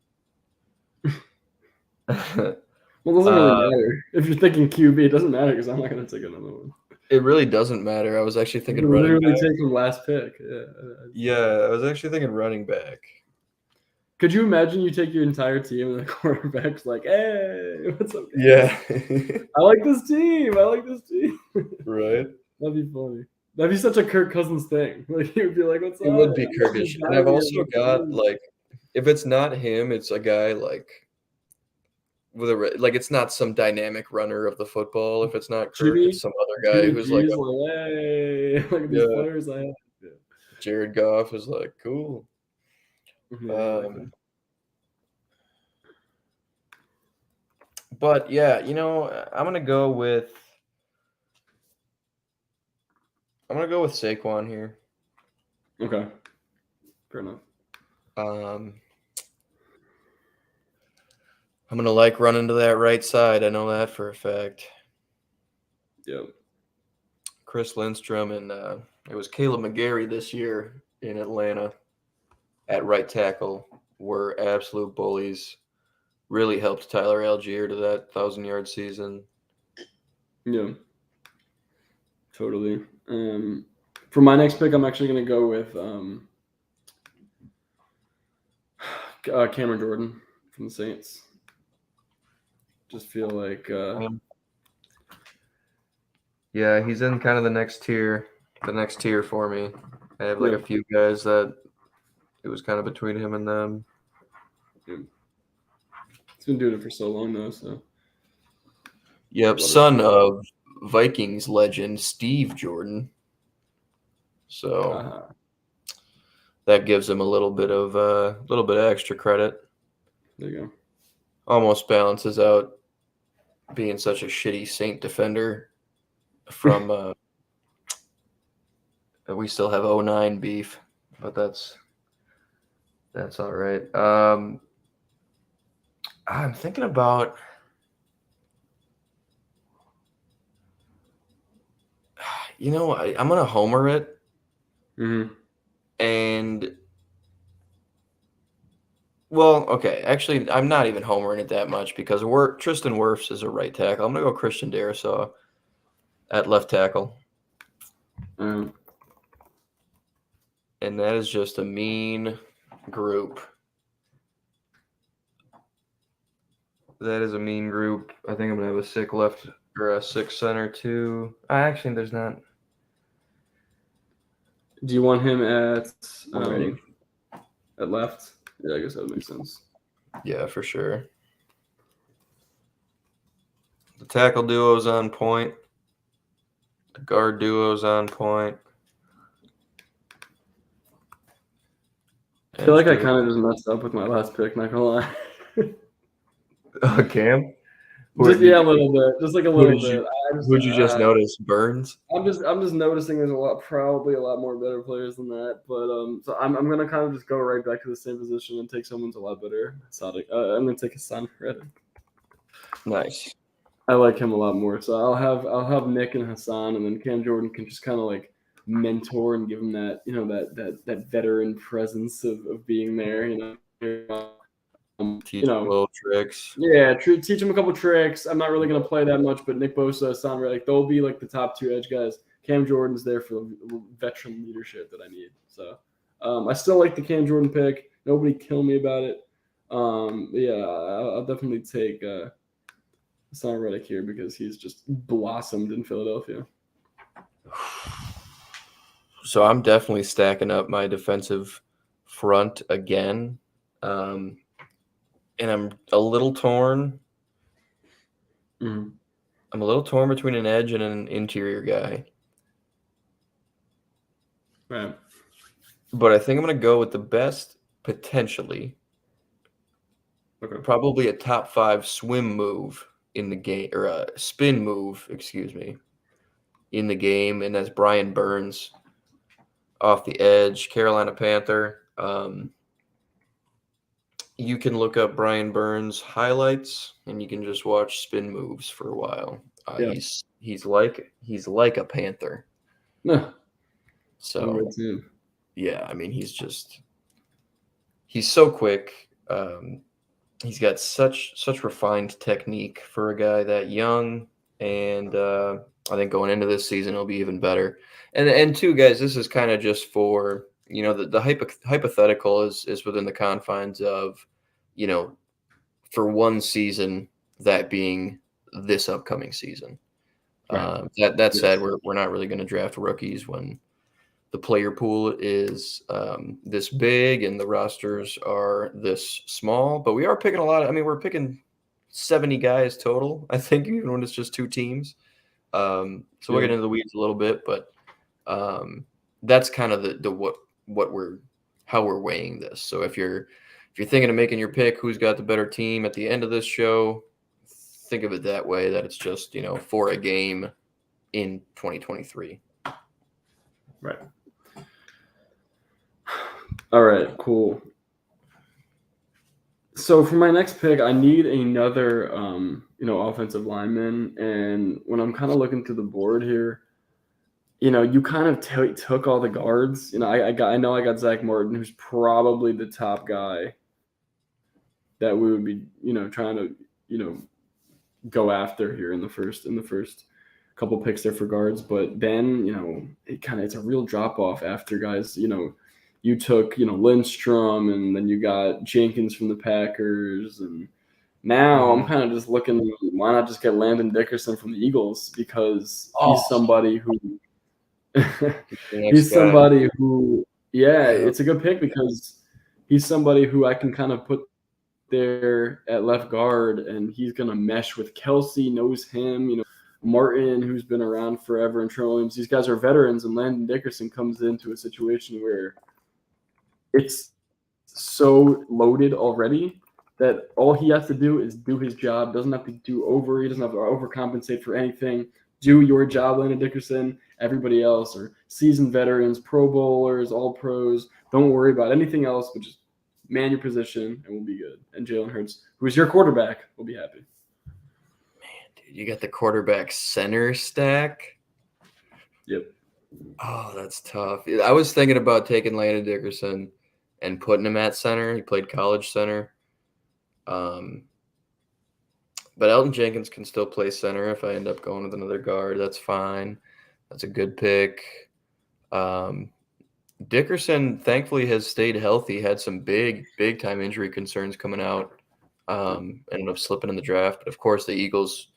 Well, it doesn't really matter. If you're thinking QB, it doesn't matter because I'm not going to take another one. It really doesn't matter. I was actually thinking running back. Literally taking last pick. Yeah, I was actually thinking running back. Could you imagine you take your entire team and the quarterback's like, hey, what's up, guys? Yeah. I like this team. Right. That'd be funny. That'd be such a Kirk Cousins thing. Like, he would be like, what's up? It would be Kirkish. And I've also got, like, if it's not him, it's a guy, like, it's not some dynamic runner of the football. If it's not Kirk, it's some other guy who's like, hey, look at these players I have. Jared Goff is like, cool. Yeah, exactly. But yeah, I'm gonna go with Saquon here. Okay. Fair enough. I'm gonna like running to that right side. I know that for a fact. Yep. Chris Lindstrom and it was Caleb McGarry this year in Atlanta at right tackle were absolute bullies. Really helped Tyler Algier to that 1,000-yard season. Yeah. Totally. For my next pick, I'm actually going to go with Cameron Jordan from the Saints. Just feel like yeah, he's in kind of the next tier for me. I have like a few guys that it was kind of between him and them. Yeah. He's been doing it for so long though, so. Yep, son of Vikings legend Steve Jordan. So that gives him a little bit of extra credit. There you go. Almost balances out being such a shitty Saint defender from we still have 09 beef, but that's all right. I'm thinking about I'm gonna homer it. Mm-hmm. And well, okay, actually I'm not even homering it that much because Tristan Wirfs is a right tackle. I'm gonna go Christian Darrisaw at left tackle. And that is just a mean group. That is a mean group. I think I'm gonna have a sick left or a sick center too. Actually, there's not. Do you want him at left? Yeah, I guess that would make sense. Yeah, for sure. The tackle duo is on point. The guard duo is on point. I feel like I kind of just messed up with my last pick, not gonna lie. Cam? Just a little bit. Just like a little bit. Who'd you just notice? Burns? I'm just noticing there's probably a lot more better players than that. But so I'm gonna kind of just go right back to the same position and take someone's a lot better. I'm gonna take Hassan Reddick. Nice. I like him a lot more. So I'll have Nick and Hassan, and then Cam Jordan can just kind of like mentor and give him that that veteran presence of being there. Teach little tricks. Yeah, teach him a couple tricks. I'm not really going to play that much, but Nick Bosa, Hassan Reddick, they'll be like the top two edge guys. Cam Jordan's there for veteran leadership that I need. So I still like the Cam Jordan pick. Nobody kill me about it. Yeah, I'll definitely take Hassan Reddick here because he's just blossomed in Philadelphia. So I'm definitely stacking up my defensive front again. And I'm a little torn. Mm-hmm. I'm a little torn between an edge and an interior guy. Right. But I think I'm going to go with the best, potentially. Okay. Probably a top 5 swim move in the game, or a spin move, excuse me, in the game. And that's Brian Burns off the edge, Carolina Panther. You can look up Brian Burns highlights, and you can just watch spin moves for a while. Yeah. He's like a Panther. No. So yeah, I mean he's so quick. He's got such refined technique for a guy that young, and I think going into this season he'll be even better. And two guys, this is kind of just for the hypothetical is within the confines of for one season, that being this upcoming season. Right. That said, we're not really going to draft rookies when the player pool is this big and the rosters are this small. But we are picking a lot. We're picking 70 guys total, I think, even when it's just 2 teams. So we'll get into the weeds a little bit, but that's kind of the what we're how we're weighing this. So if you're thinking of making your pick, who's got the better team at the end of this show, think of it that way, that it's just, for a game in 2023. Right. All right, cool. So for my next pick, I need another, offensive lineman. And when I'm kind of looking through the board here, you kind of took all the guards. I got Zach Martin, who's probably the top guy that we would be, trying to, go after here in the first couple picks there for guards. But then, it's a real drop off after guys, you took, Lindstrom, and then you got Jenkins from the Packers. And now I'm kind of just looking, why not just get Landon Dickerson from the Eagles? Because he's somebody who it's a good pick, because he's somebody who I can kind of put there at left guard, and he's going to mesh with Kelsey, knows him, Martin, who's been around forever, and Trent Williams. These guys are veterans, and Landon Dickerson comes into a situation where it's so loaded already that all he has to do is do his job. Doesn't have to do over. He doesn't have to overcompensate for anything. Do your job, Landon Dickerson. Everybody else are seasoned veterans, Pro Bowlers, All Pros. Don't worry about anything else, but just man your position, and we'll be good. And Jalen Hurts, who's your quarterback, will be happy. Man, dude, you got the quarterback center stack? Yep. Oh, that's tough. I was thinking about taking Landon Dickerson and putting him at center. He played college center. But Elton Jenkins can still play center if I end up going with another guard. That's fine. That's a good pick. Dickerson, thankfully, has stayed healthy. Had some big time injury concerns coming out. Ended up slipping in the draft. But, of course, the Eagles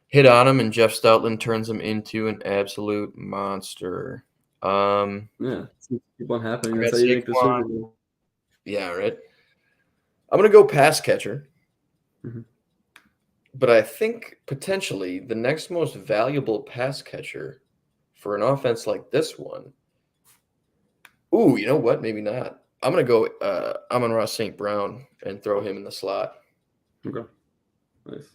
hit on him, and Jeff Stoutland turns him into an absolute monster. Yeah, keep on happening. That's how you make the Super Bowl. Yeah, right. I'm going to go pass catcher. Mm-hmm. But I think potentially the next most valuable pass catcher for an offense like this one. Ooh, you know what? Maybe not. I'm going to go Amon-Ra St. Brown and throw him in the slot. Okay. Nice.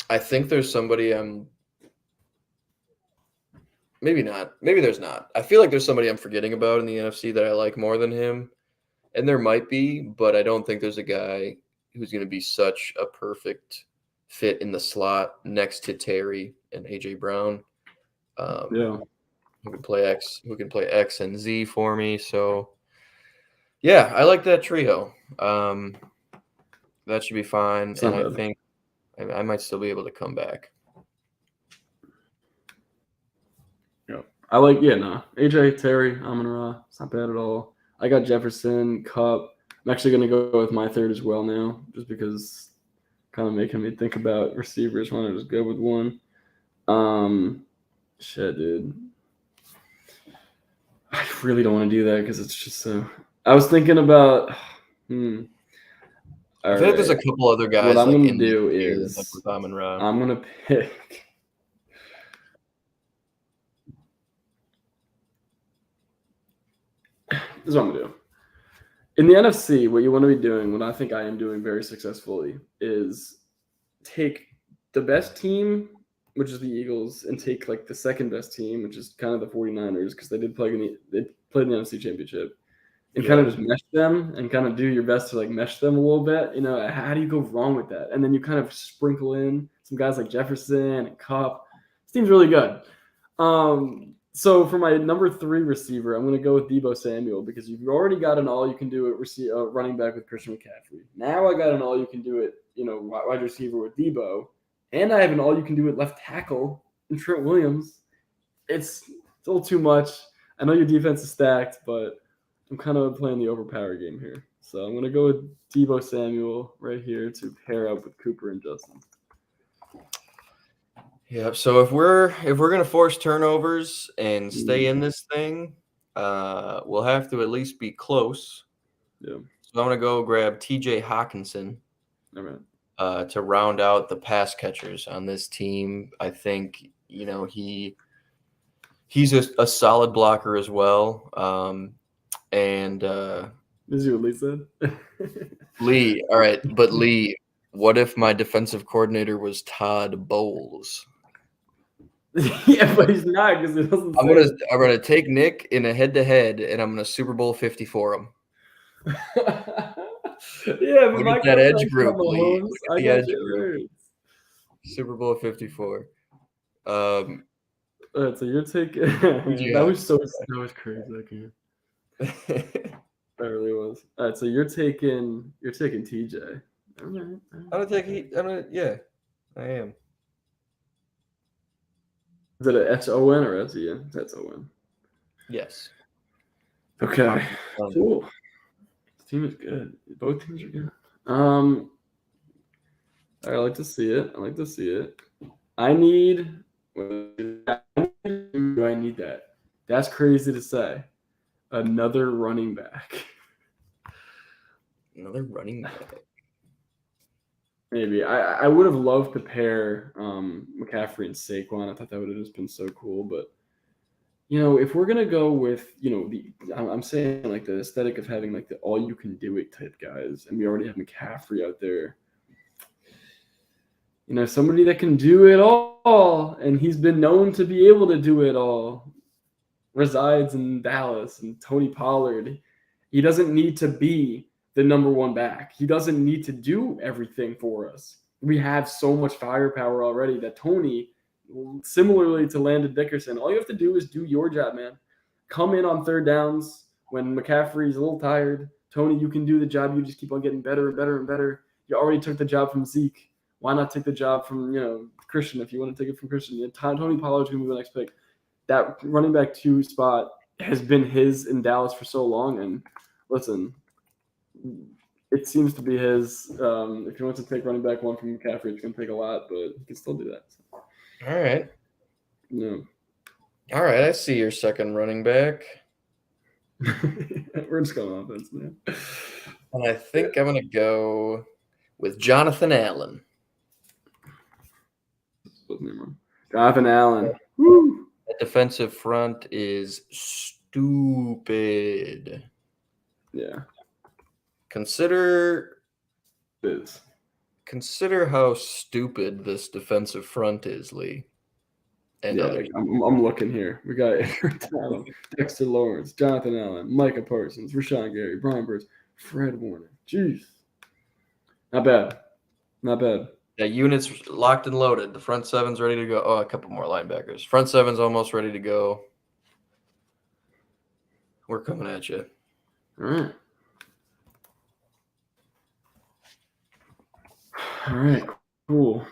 I think there's somebody maybe not. Maybe there's not. I feel like there's somebody I'm forgetting about in the NFC that I like more than him. And there might be, but I don't think there's a guy who's going to be such a perfect fit in the slot next to Terry and A.J. Brown. Who can play X and Z for me. So, yeah, I like that trio. That should be fine. And I think I might still be able to come back. Yeah. I like, AJ, Terry, Amon-Ra. It's not bad at all. I got Jefferson, Kupp. I'm actually going to go with my third as well now, just because kind of making me think about receivers when I just go with one. Shit, dude. I really don't want to do that because it's just so. I was thinking about. I feel like there's a couple other guys. What I'm going to do is with Amon-Ra. I'm going to pick. This is what I'm going to do. In the NFC, what you want to be doing, what I think I am doing very successfully, is take the best team, which is the Eagles, and take like the second best team, which is kind of the 49ers, because they played in the NFC Championship, and kind of just mesh them and kind of do your best to like mesh them a little bit. How do you go wrong with that? And then you kind of sprinkle in some guys like Jefferson and Kupp. This team's really good. So for my number 3 receiver, I'm going to go with Deebo Samuel, because you've already got an all-you-can-do-it running back with Christian McCaffrey. Now I got an all-you-can-do-it, wide receiver with Deebo, and I have an all-you-can-do-it left tackle in Trent Williams. It's a little too much. I know your defense is stacked, but I'm kind of playing the overpower game here. So I'm going to go with Deebo Samuel right here to pair up with Cooper and Justin. Yeah, so if we're gonna force turnovers and stay in this thing, we'll have to at least be close. Yeah. So I'm gonna go grab T.J. Hawkinson to round out the pass catchers on this team. I think he He's a solid blocker as well. And This is what Lee said. Lee, all right, but Lee, what if my defensive coordinator was Todd Bowles? Yeah, but he's not because it doesn't. I'm gonna take Nick in a head-to-head, and I'm gonna Super Bowl 54 him. Yeah, but Look my at that edge quarterback's group, not Lee. Mahomes. Look at I the got edge Jalen group. Hurts. Super Bowl 54. All right, so you're taking. That was crazy. I can't. That really was. All right, so you're taking TJ. All right. Yeah, I am. Is it a S-O-N or S-E-N? That's O-N. Yes. Okay. Cool. This team is good. Both teams are good. I like to see it. I need. Do I need that? That's crazy to say. Another running back. Another running back. Maybe I would have loved to pair McCaffrey and Saquon. I thought that would have just been so cool. But if we're gonna go with I'm saying like the aesthetic of having like the all you can do it type guys, and we already have McCaffrey out there. Somebody that can do it all, and he's been known to be able to do it all. Resides in Dallas, and Tony Pollard. He doesn't need to be the number one back. He doesn't need to do everything for us. We have so much firepower already that Tony, similarly to Landon Dickerson, all you have to do is do your job, man. Come in on third downs when McCaffrey's a little tired. Tony, you can do the job. You just keep on getting better and better and better. You already took the job from Zeke. Why not take the job from, Christian if you want to take it from Christian? Tony Pollard's going to be the next pick. That running back 2 spot has been his in Dallas for so long. And listen, it seems to be his. If he wants to take running back 1 from McCaffrey, it's going to take a lot, but he can still do that. So. All right. No. All right. I see your second running back. We're just going offense, man. And I think I'm going to go with Jonathan Allen. Jonathan Allen. Woo! That defensive front is stupid. Yeah. Consider how stupid this defensive front is, Lee. And I'm looking here. We got Eric Allen, Dexter Lawrence, Jonathan Allen, Micah Parsons, Rashawn Gary, Brian Burns, Fred Warner. Jeez. Not bad. Yeah, units locked and loaded. The front seven's ready to go. Oh, a couple more linebackers. Front seven's almost ready to go. We're coming at you. All right. Cool.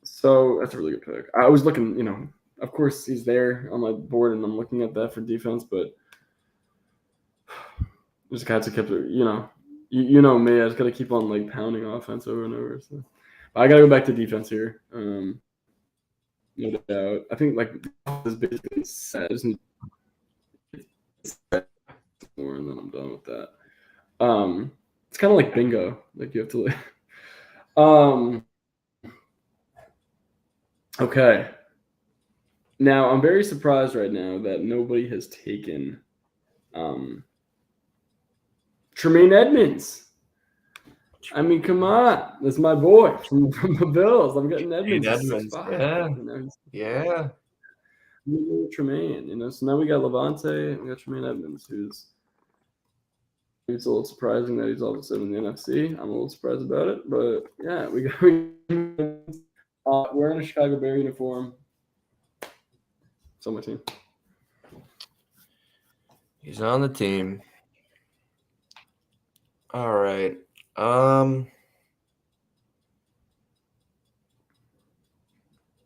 So that's a really good pick. I was looking, of course he's there on my board and I'm looking at that for defense, but just got to keep it, you know me, I just got to keep on like pounding offense over and over. So but I got to go back to defense here. No doubt. I think like this basically says more and then I'm done with that. It's kind of like bingo. Like you have to okay. Now I'm very surprised right now that nobody has taken Tremaine Edmonds. I mean, come on. That's my boy from the Bills. I'm getting Edmonds. Yeah. Tremaine, so now we got Levante, we got Tremaine Edmonds, who's it's a little surprising that he's all of a sudden in the NFC. I'm a little surprised about it, but yeah, wearing a Chicago Bear uniform. It's on my team. He's on the team. All right.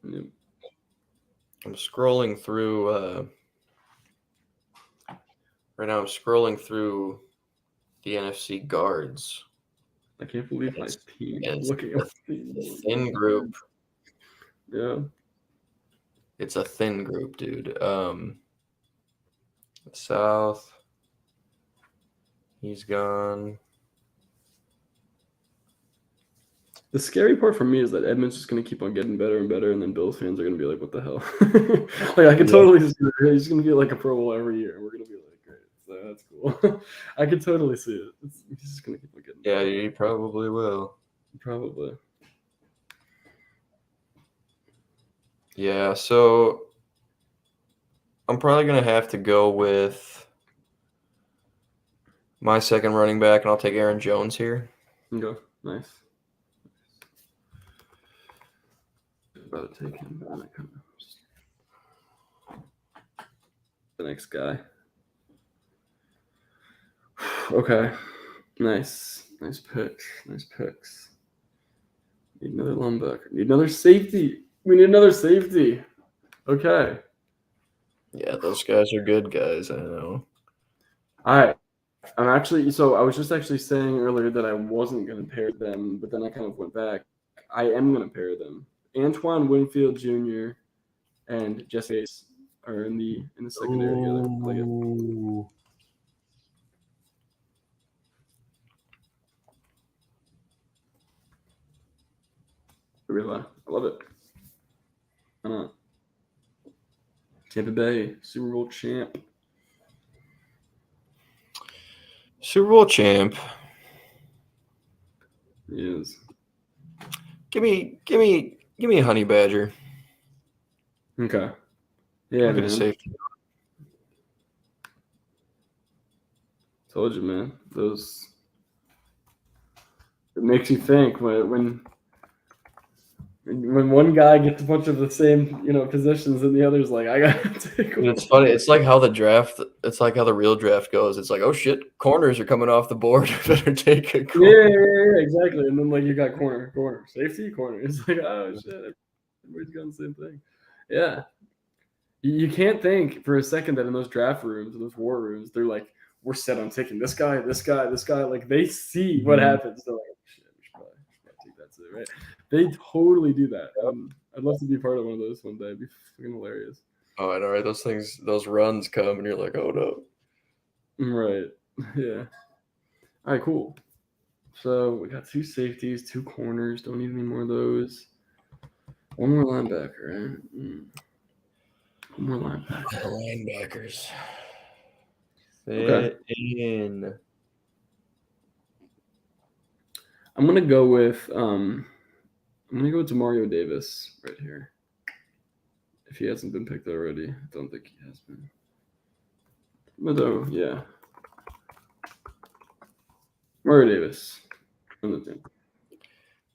Yep. I'm scrolling through right now. I'm scrolling through the NFC guards. I can't believe my team. Looking at the thin group. Yeah. It's a thin group, dude. South. He's gone. The scary part for me is that Edmonds just going to keep on getting better and better, and then Bills fans are going to be like, "What the hell?" Like I could totally see it. He's going to get like a Pro Bowl every year, and we're going to be like, "Great, so that's cool." I could totally see it. He's just going to keep on getting better. Yeah, he probably will. Probably. Yeah, so I'm probably going to have to go with my second running back, and I'll take Aaron Jones here. Okay, nice. About to take him, but then I kind of just... the next guy. Okay, nice picks. Nice picks. Need another linebacker. Need another safety. We need another safety. Okay. Yeah, those guys are good guys. I know. All right. I was just actually saying earlier that I wasn't going to pair them, but then I kind of went back. I am going to pair them. Antoine Winfield Jr. and Jesse Bates are in the secondary together. I like it. I love it. Why not? Tampa Bay, Super Bowl champ. Super Bowl champ. He is. Give me a honey badger. Okay. Yeah, Look at his safety. Told you, man. Those. It makes you think when one guy gets a bunch of the same, positions, and the other's like, I gotta take one. It's funny. It's like how the real draft goes. It's like, oh shit, corners are coming off the board. Better take a corner. Yeah, exactly. And then like you got corner, safety, corner. It's like, oh shit, everybody's got the same thing. Yeah. You can't think for a second that in those draft rooms, those war rooms, they're like, we're set on taking this guy. Like they see what happens. They're like, oh, shit, we should probably take that too, right? They totally do that. I'd love to be part of one of those one day. It'd be fucking hilarious. Oh, I know, right? Those runs come, and you're like, oh no. Right. Yeah. All right, cool. So we got 2 safeties, 2 corners. Don't need any more of those. One more linebacker, right? One more linebacker. Linebackers. Okay. In. I'm gonna go with Mario Davis right here. If he hasn't been picked already, I don't think he has been. But though, yeah. Mario Davis on the team.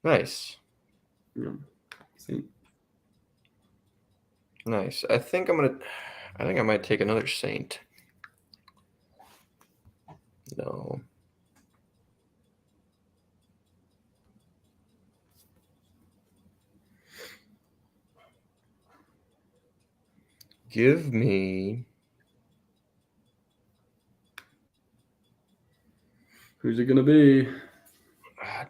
Nice. Yeah. See? Nice. I think I might take another Saint. No. Give me. Who's it gonna be?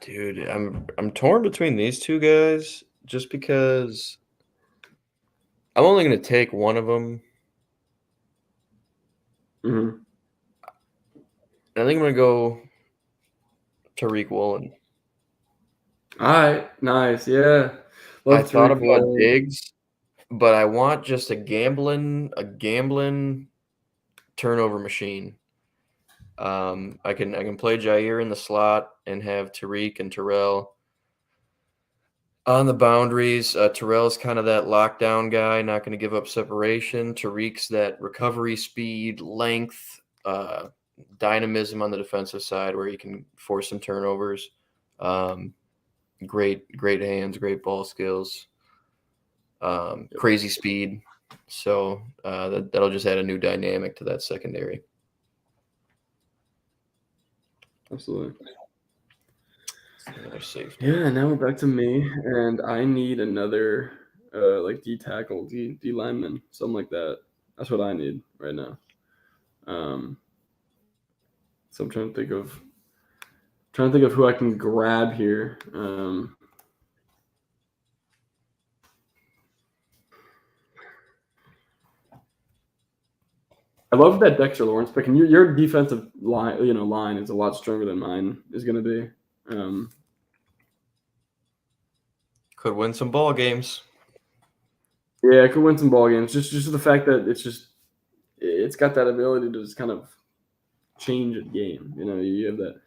Dude, I'm torn between these two guys just because I'm only gonna take one of them. Mm-hmm. I think I'm gonna go Tariq Woolen. All right, nice, yeah. I thought about Diggs, but I want just a gambling turnover machine. I can play Jair in the slot and have Tariq and Terrell on the boundaries. Terrell's kind of that lockdown guy, not going to give up separation. Tariq's that recovery speed, length, dynamism on the defensive side where he can force some turnovers. Great hands, great ball skills, crazy speed. So that'll just add a new dynamic to that secondary. Absolutely. Another safety. Yeah, now we're back to me, and I need another like D tackle, D lineman, something like that. That's what I need right now. So I'm trying to think of who I can grab here. I love that Dexter Lawrence pick, and your defensive line is a lot stronger than mine is going to be. Could win some ball games. Yeah, it could win some ball games. Just the fact that it's got that ability to just kind of change a game. You have that.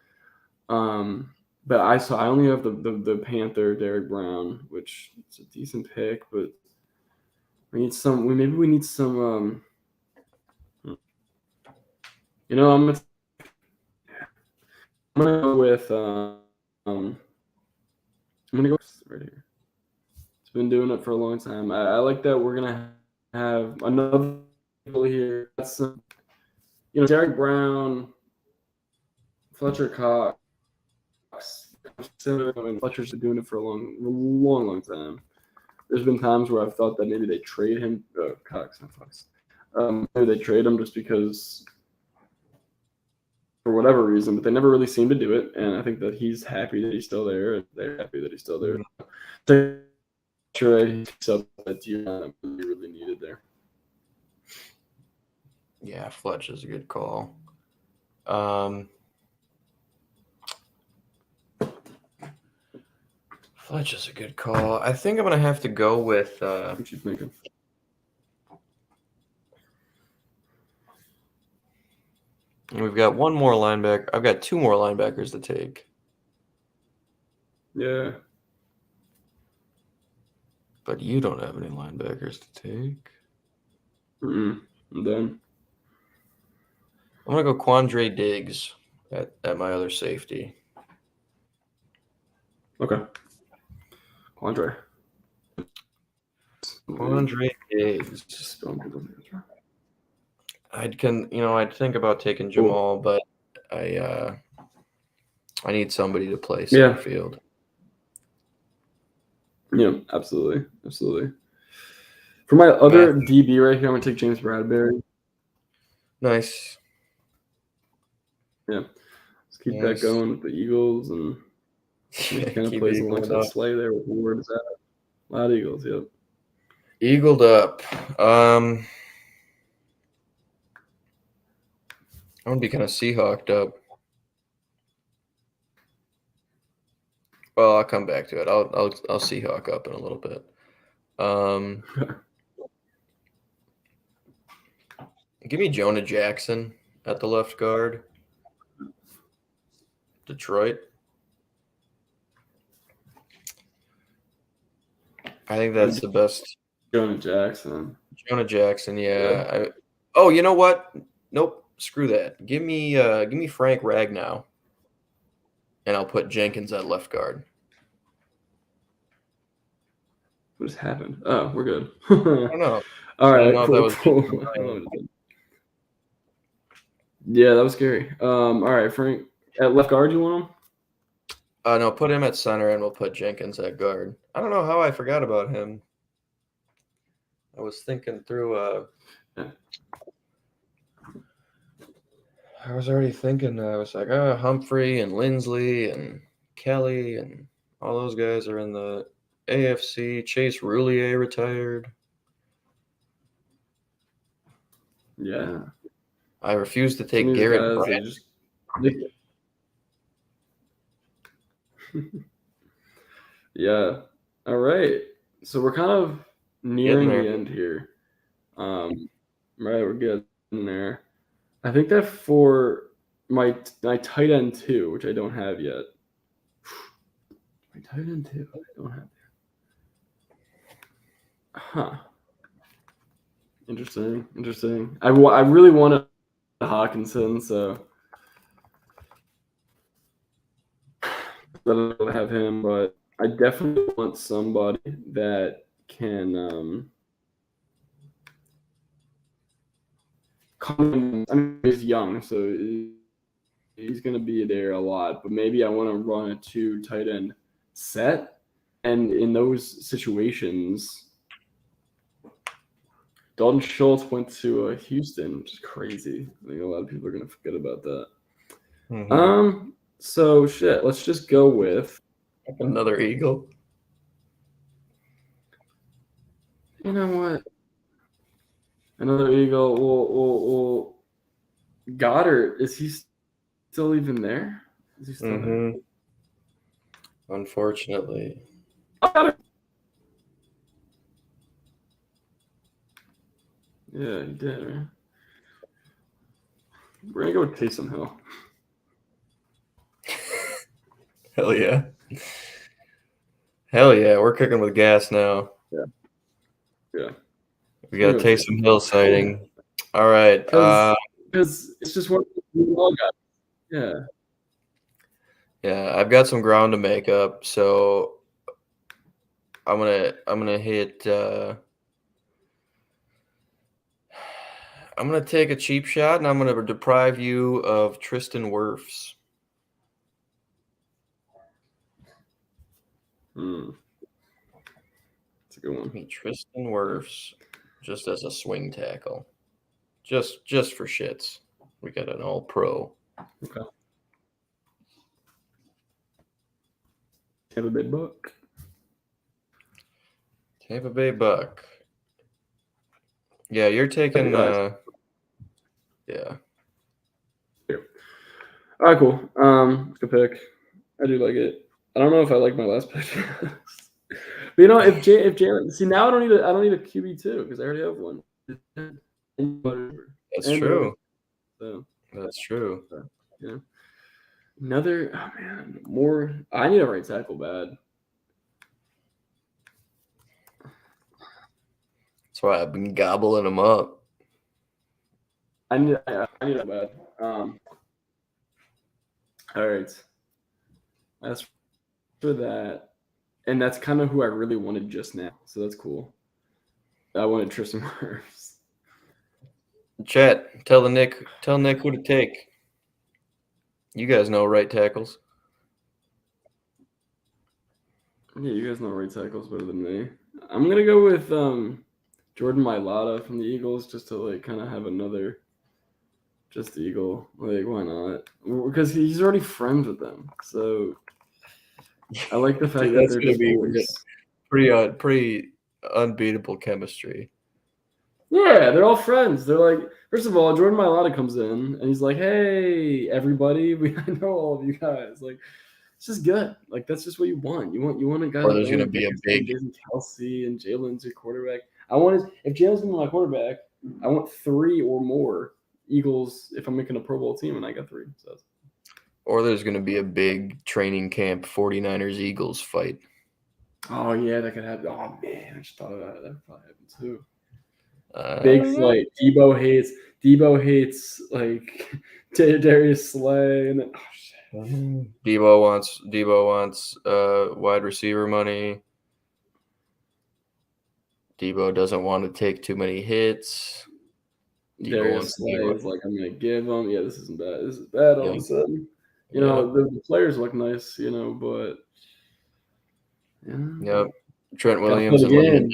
But I only have the Panther Derek Brown, which is a decent pick, but we need some. Maybe we need some. I'm gonna go with I'm gonna go right here. It's been doing it for a long time. I like that we're gonna have another people here. That's Derek Brown, Fletcher Cox. Fletcher's been doing it for a long time. There's been times where I've thought that maybe they trade him. Cox, not Fox. Maybe they trade him just because, for whatever reason, but they never really seem to do it. And I think that he's happy that he's still there, and they're happy that he's still there. Sure, that you really needed there. Yeah, Fletch is a good call. Fletch is a good call. I think I'm gonna have to go with. What you thinking? We've got one more linebacker. I've got two more linebackers to take. Yeah. But you don't have any linebackers to take. I'm done. I'm going to go Quandre Diggs at my other safety. Okay. Quandre Diggs. I'd think about taking Jamal, but I need somebody to play center field. Yeah, absolutely. For my other DB right here, I'm gonna take James Bradbury. Nice. Yeah, let's keep that going with the Eagles, and he kind of plays alongside Slay there with Ward. Is that a lot of Eagles? Yep. Eagled up. I'm gonna be kind of Seahawked up. Well, I'll come back to it. I'll Seahawk up in a little bit. Give me Jonah Jackson at the left guard. Detroit. I think that's the best. Jonah Jackson, yeah. You know what? Nope. Screw that. Give me Frank Ragnow, and I'll put Jenkins at left guard. What just happened? Oh, we're good. I don't know. All right, cool. Yeah, that was scary. All right, Frank at left guard. You want him? No, put him at center, and we'll put Jenkins at guard. I don't know how I forgot about him. I was thinking through. I was already thinking. I was like, Humphrey and Lindsley and Kelly and all those guys are in the AFC. Chase Roulier retired. Yeah. I refuse to take Garrett Bryant. Yeah. All right. So we're kind of nearing the end here. Right, we're getting there. I think that for my tight end 2, which I don't have yet. My tight end 2, I don't have yet. Huh. Interesting. I really wanted Hawkinson, so I don't have him, but I definitely want somebody that can come in. He's young, so he's going to be there a lot, but maybe I want to run a 2 tight end set, and in those situations, Dalton Schultz went to Houston, which is crazy. I think a lot of people are going to forget about that. Mm-hmm. So let's just go with another Eagle. You know what? Another Eagle. Well, Goddard, is he still even there? Is he still there? Unfortunately. Yeah, he did, right? We're gonna go with Taysom Hill. Hell yeah. Hell yeah, we're cooking with gas now. Yeah. We got a Taysom Hill sighting. All right. Because it's just one of the all guys. Yeah. Yeah, I've got some ground to make up, so I'm gonna hit. I'm gonna take a cheap shot, and I'm gonna deprive you of Tristan Wirfs. That's a good one. Give me Tristan Wirfs just as a swing tackle, just for shits. We got an all-pro. Okay. Tampa Bay Buck. Tampa Bay Buck. Yeah, you're taking. Yeah. All right, cool. Good pick. I do like it. I don't know if I like my last pick. But if Jalen, see now I don't need a QB too because I already have one. That's true. So that's true. Yeah. Another more. I need a right tackle bad. That's why I've been gobbling them up. I need a bad. All right. That's for that. And that's kind of who I really wanted just now. So that's cool. I wanted Tristan Wirfs. Chat, tell Nick who to take. You guys know right tackles. Yeah, you guys know right tackles better than me. I'm gonna go with Jordan Mailata from the Eagles just to kind of have another just Eagle. Why not? Because he's already friends with them. So I like the fact that they're just boys. Pretty unbeatable chemistry. Yeah, they're all friends. They're like, first of all, Jordan Mailata comes in and he's like, "Hey, everybody, I know all of you guys." It's just good. That's just what you want. You want a guy. Or there's gonna be a big Jason Kelsey and Jalen's your quarterback. If Jalen's gonna be my quarterback, I want 3 or more Eagles if I'm making a Pro Bowl team, and I got 3. So. Or there's gonna be a big training camp 49ers Eagles fight. Oh yeah, that could happen. Oh man, I just thought about it. That could probably happen too. Big fight. Debo hates Darius Slay, and then Debo wants wide receiver money. Debo doesn't want to take too many hits. Darius Slay is like, I'm gonna give him. Yeah, this isn't bad. This is bad all of a sudden. The players look nice, but Yep. Trent Williams and London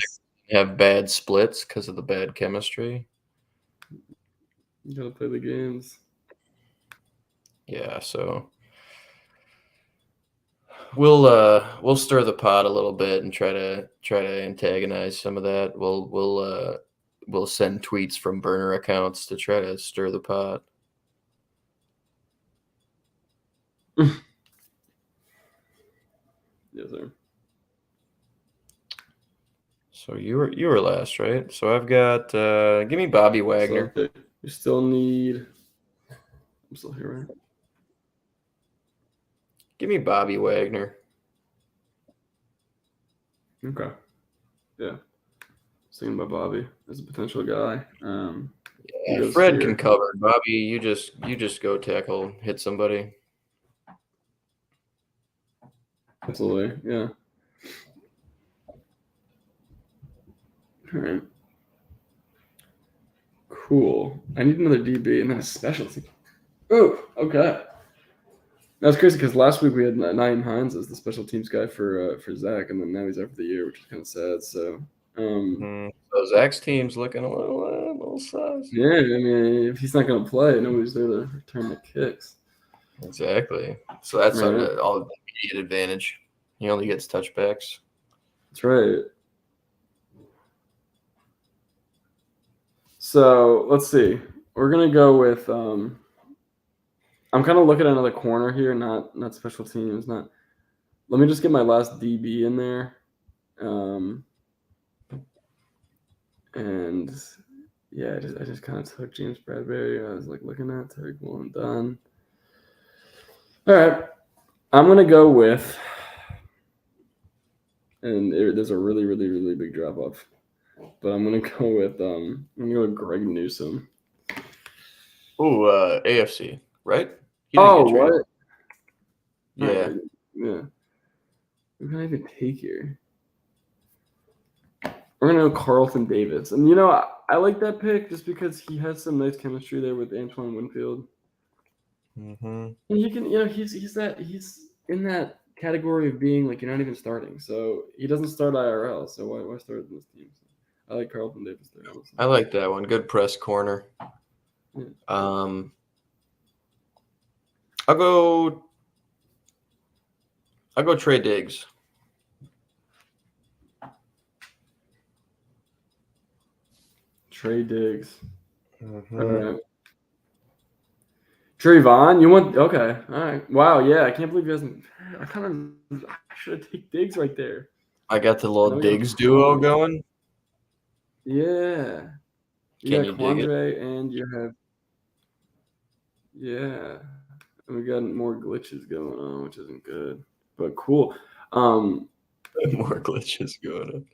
have bad splits because of the bad chemistry. You gotta play the games. Yeah, so we'll stir the pot a little bit and try to antagonize some of that. We'll send tweets from burner accounts to try to stir the pot. Yes, sir. So you were last, right? So I've got give me Bobby Wagner. So, you still need. I'm still here, right? Give me Bobby Wagner. Okay. Yeah. Thinking about Bobby as a potential guy. Yeah, Fred can cover. Bobby, you just go tackle, hit somebody. Absolutely, yeah. All right. Cool. I need another DB and then a specialty. Oh, okay. That's crazy because last week we had Naeem Hines as the special teams guy for Zach, and then now he's out for the year, which is kind of sad. So, so Zach's team's looking a little sus. Yeah, I mean, if he's not going to play, nobody's there to return the kicks. Exactly. So that's all the immediate advantage. He only gets touchbacks. That's right. So let's see. We're gonna go with. I'm kind of looking at another corner here, not special teams. Not. Let me just get my last DB in there. And I just kind of took James Bradbury. I was like looking at Tariq Woolen done. All right, I'm gonna go with, and there's a really really really big drop off, but I'm gonna go with Greg Newsome. Ooh, AFC, right? He Oh, get traded. what? Yeah. Yeah. What can I even take here? We're gonna go Carlton Davis, and I like that pick just because he has some nice chemistry there with Antoine Winfield. Mm-hmm. And he can, he's in that category of being like you're not even starting, so he doesn't start IRL. So why start in this team? So I like Carlton Davis there. Honestly. I like that one. Good press corner. Yeah. I'll go Trey Diggs. Trey Diggs. Mm-hmm. All right. Trayvon, you want? Okay, all right. Wow, yeah, I can't believe he hasn't. I should have taken Diggs right there. I got the little Diggs duo going. Yeah, Can you dig it? Quandre and you have and we got more glitches going on, which isn't good, but cool. More glitches going on.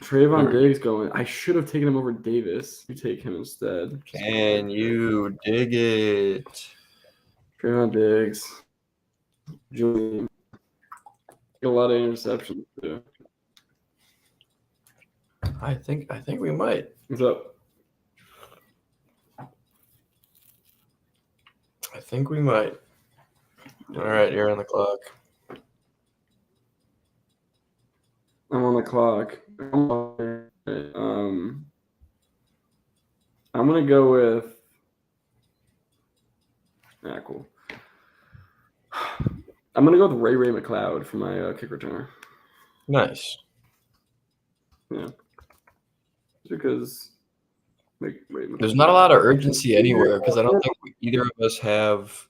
Trayvon Diggs going. I should have taken him over Davis. You take him instead. Can you dig it? Trayvon Diggs. Julian. A lot of interceptions too. I think we might. What's up? I think we might. All right, you're on the clock. I'm on the clock. I'm gonna go with. Cool. I'm gonna go with Ray McLeod for my kick returner. Nice. Yeah. Because there's not a lot of urgency anywhere because I don't think either of us have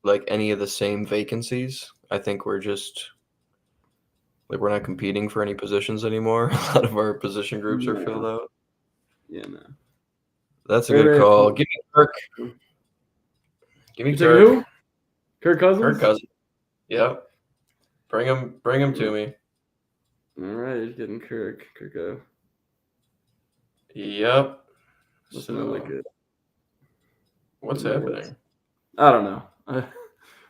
like any of the same vacancies. I think we're just like we're not competing for any positions anymore. A lot of our position groups are filled out. Yeah, no. That's a good call. Give me Kirk. Give me Kirk. Who? Kirk Cousins? Kirk Cousins. Yep. Bring him to me. All right, you're getting Kirk. Kirko. Yep. Doesn't really good. What's happening? I don't know.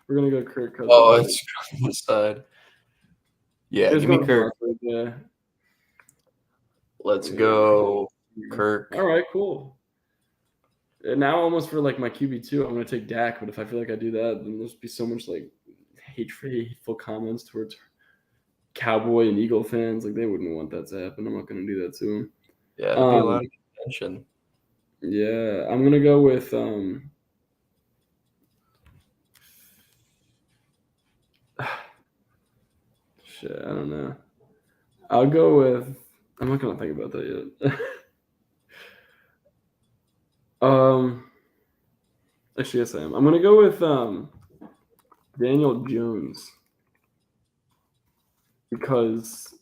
We're gonna go Kirk Cousins. Oh, it's on the side. Yeah, give me Kirk. Yeah. Let's go, Kirk. All right, cool. And now almost for like my QB2, I'm gonna take Dak, but if I feel like I do that, then there's be so much like hateful comments towards Cowboy and Eagle fans. Like they wouldn't want that to happen. I'm not gonna do that to them. Yeah, there'll be a lot of contention. Yeah, I'm gonna go with shit, I don't know. I'll go with. I'm not gonna think about that yet. Actually, yes, I am. I'm gonna go with Daniel Jones because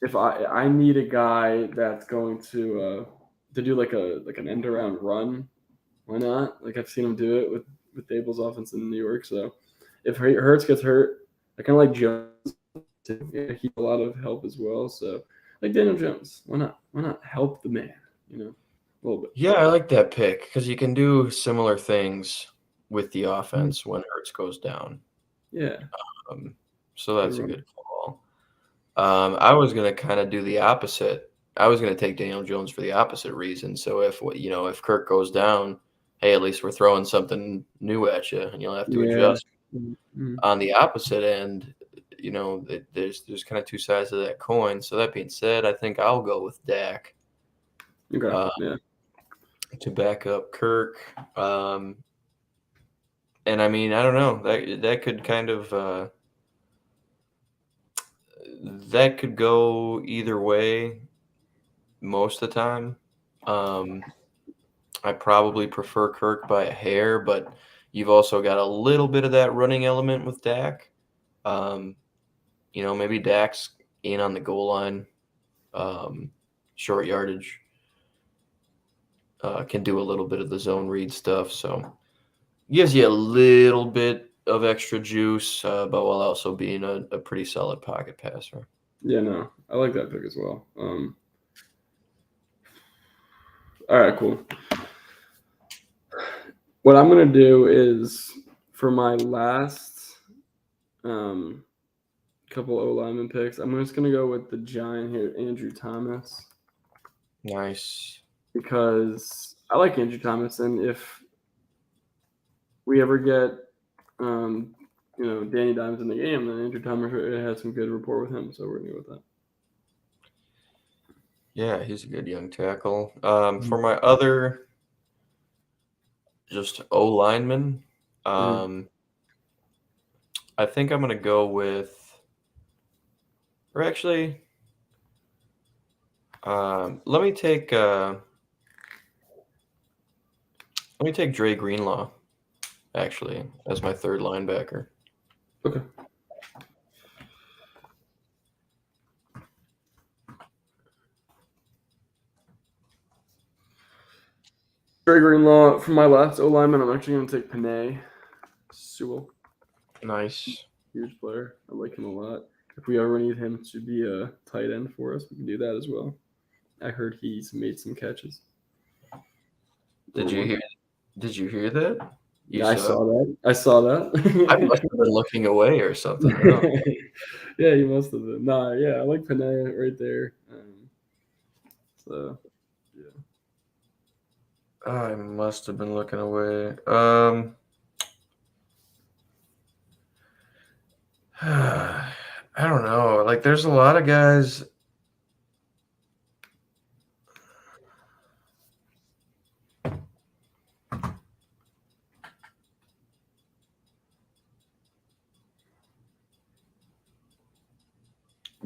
if I need a guy that's going to do like an end around run, why not? Like I've seen him do it with Dable's offense in New York. So if Hurts gets hurt, I kind of like Jones. Yeah, he a lot of help as well. So like Daniel Jones, why not? Why not help the man? A little bit. Yeah, I like that pick because you can do similar things with the offense when Hurts goes down. Yeah. So that's a good call. I was gonna kind of do the opposite. I was gonna take Daniel Jones for the opposite reason. So if Kirk goes down, hey, at least we're throwing something new at you, and you'll have to adjust. Mm-hmm. On the opposite end, there's kind of two sides of that coin. So that being said, I think I'll go with Dak. Okay. Yeah. To back up Kirk. And I mean, I don't know, that could kind of that could go either way most of the time. I probably prefer Kirk by a hair, but you've also got a little bit of that running element with Dak. Maybe Dak's in on the goal line, short yardage. can do a little bit of the zone read stuff. So gives you a little bit of extra juice, but while also being a pretty solid pocket passer. Yeah, no, I like that pick as well. All right, cool. What I'm gonna do is for my last couple O lineman picks, I'm just gonna go with the giant here, Andrew Thomas, Nice. because I like Andrew Thomas, and if we ever get Danny Dimes in the game, then Andrew Thomas has some good rapport with him, so we're gonna go with that. Yeah, he's a good young tackle. For my other just O lineman, I think I'm gonna go with, or actually, let me take Dre Greenlaw, actually, as my third linebacker. Okay. Dre Greenlaw for my last O lineman. I'm actually gonna take Panay Sewell. Nice. Huge player. I like him a lot. If we ever need him to be a tight end for us, we can do that as well. I heard he's made some catches. Did you hear that? Yeah, I saw that. I saw that. I must have been looking away or something. Yeah, you must have been. Nah, yeah, I like Panay right there. So, yeah. I must have been looking away. I don't know. Like, there's a lot of guys.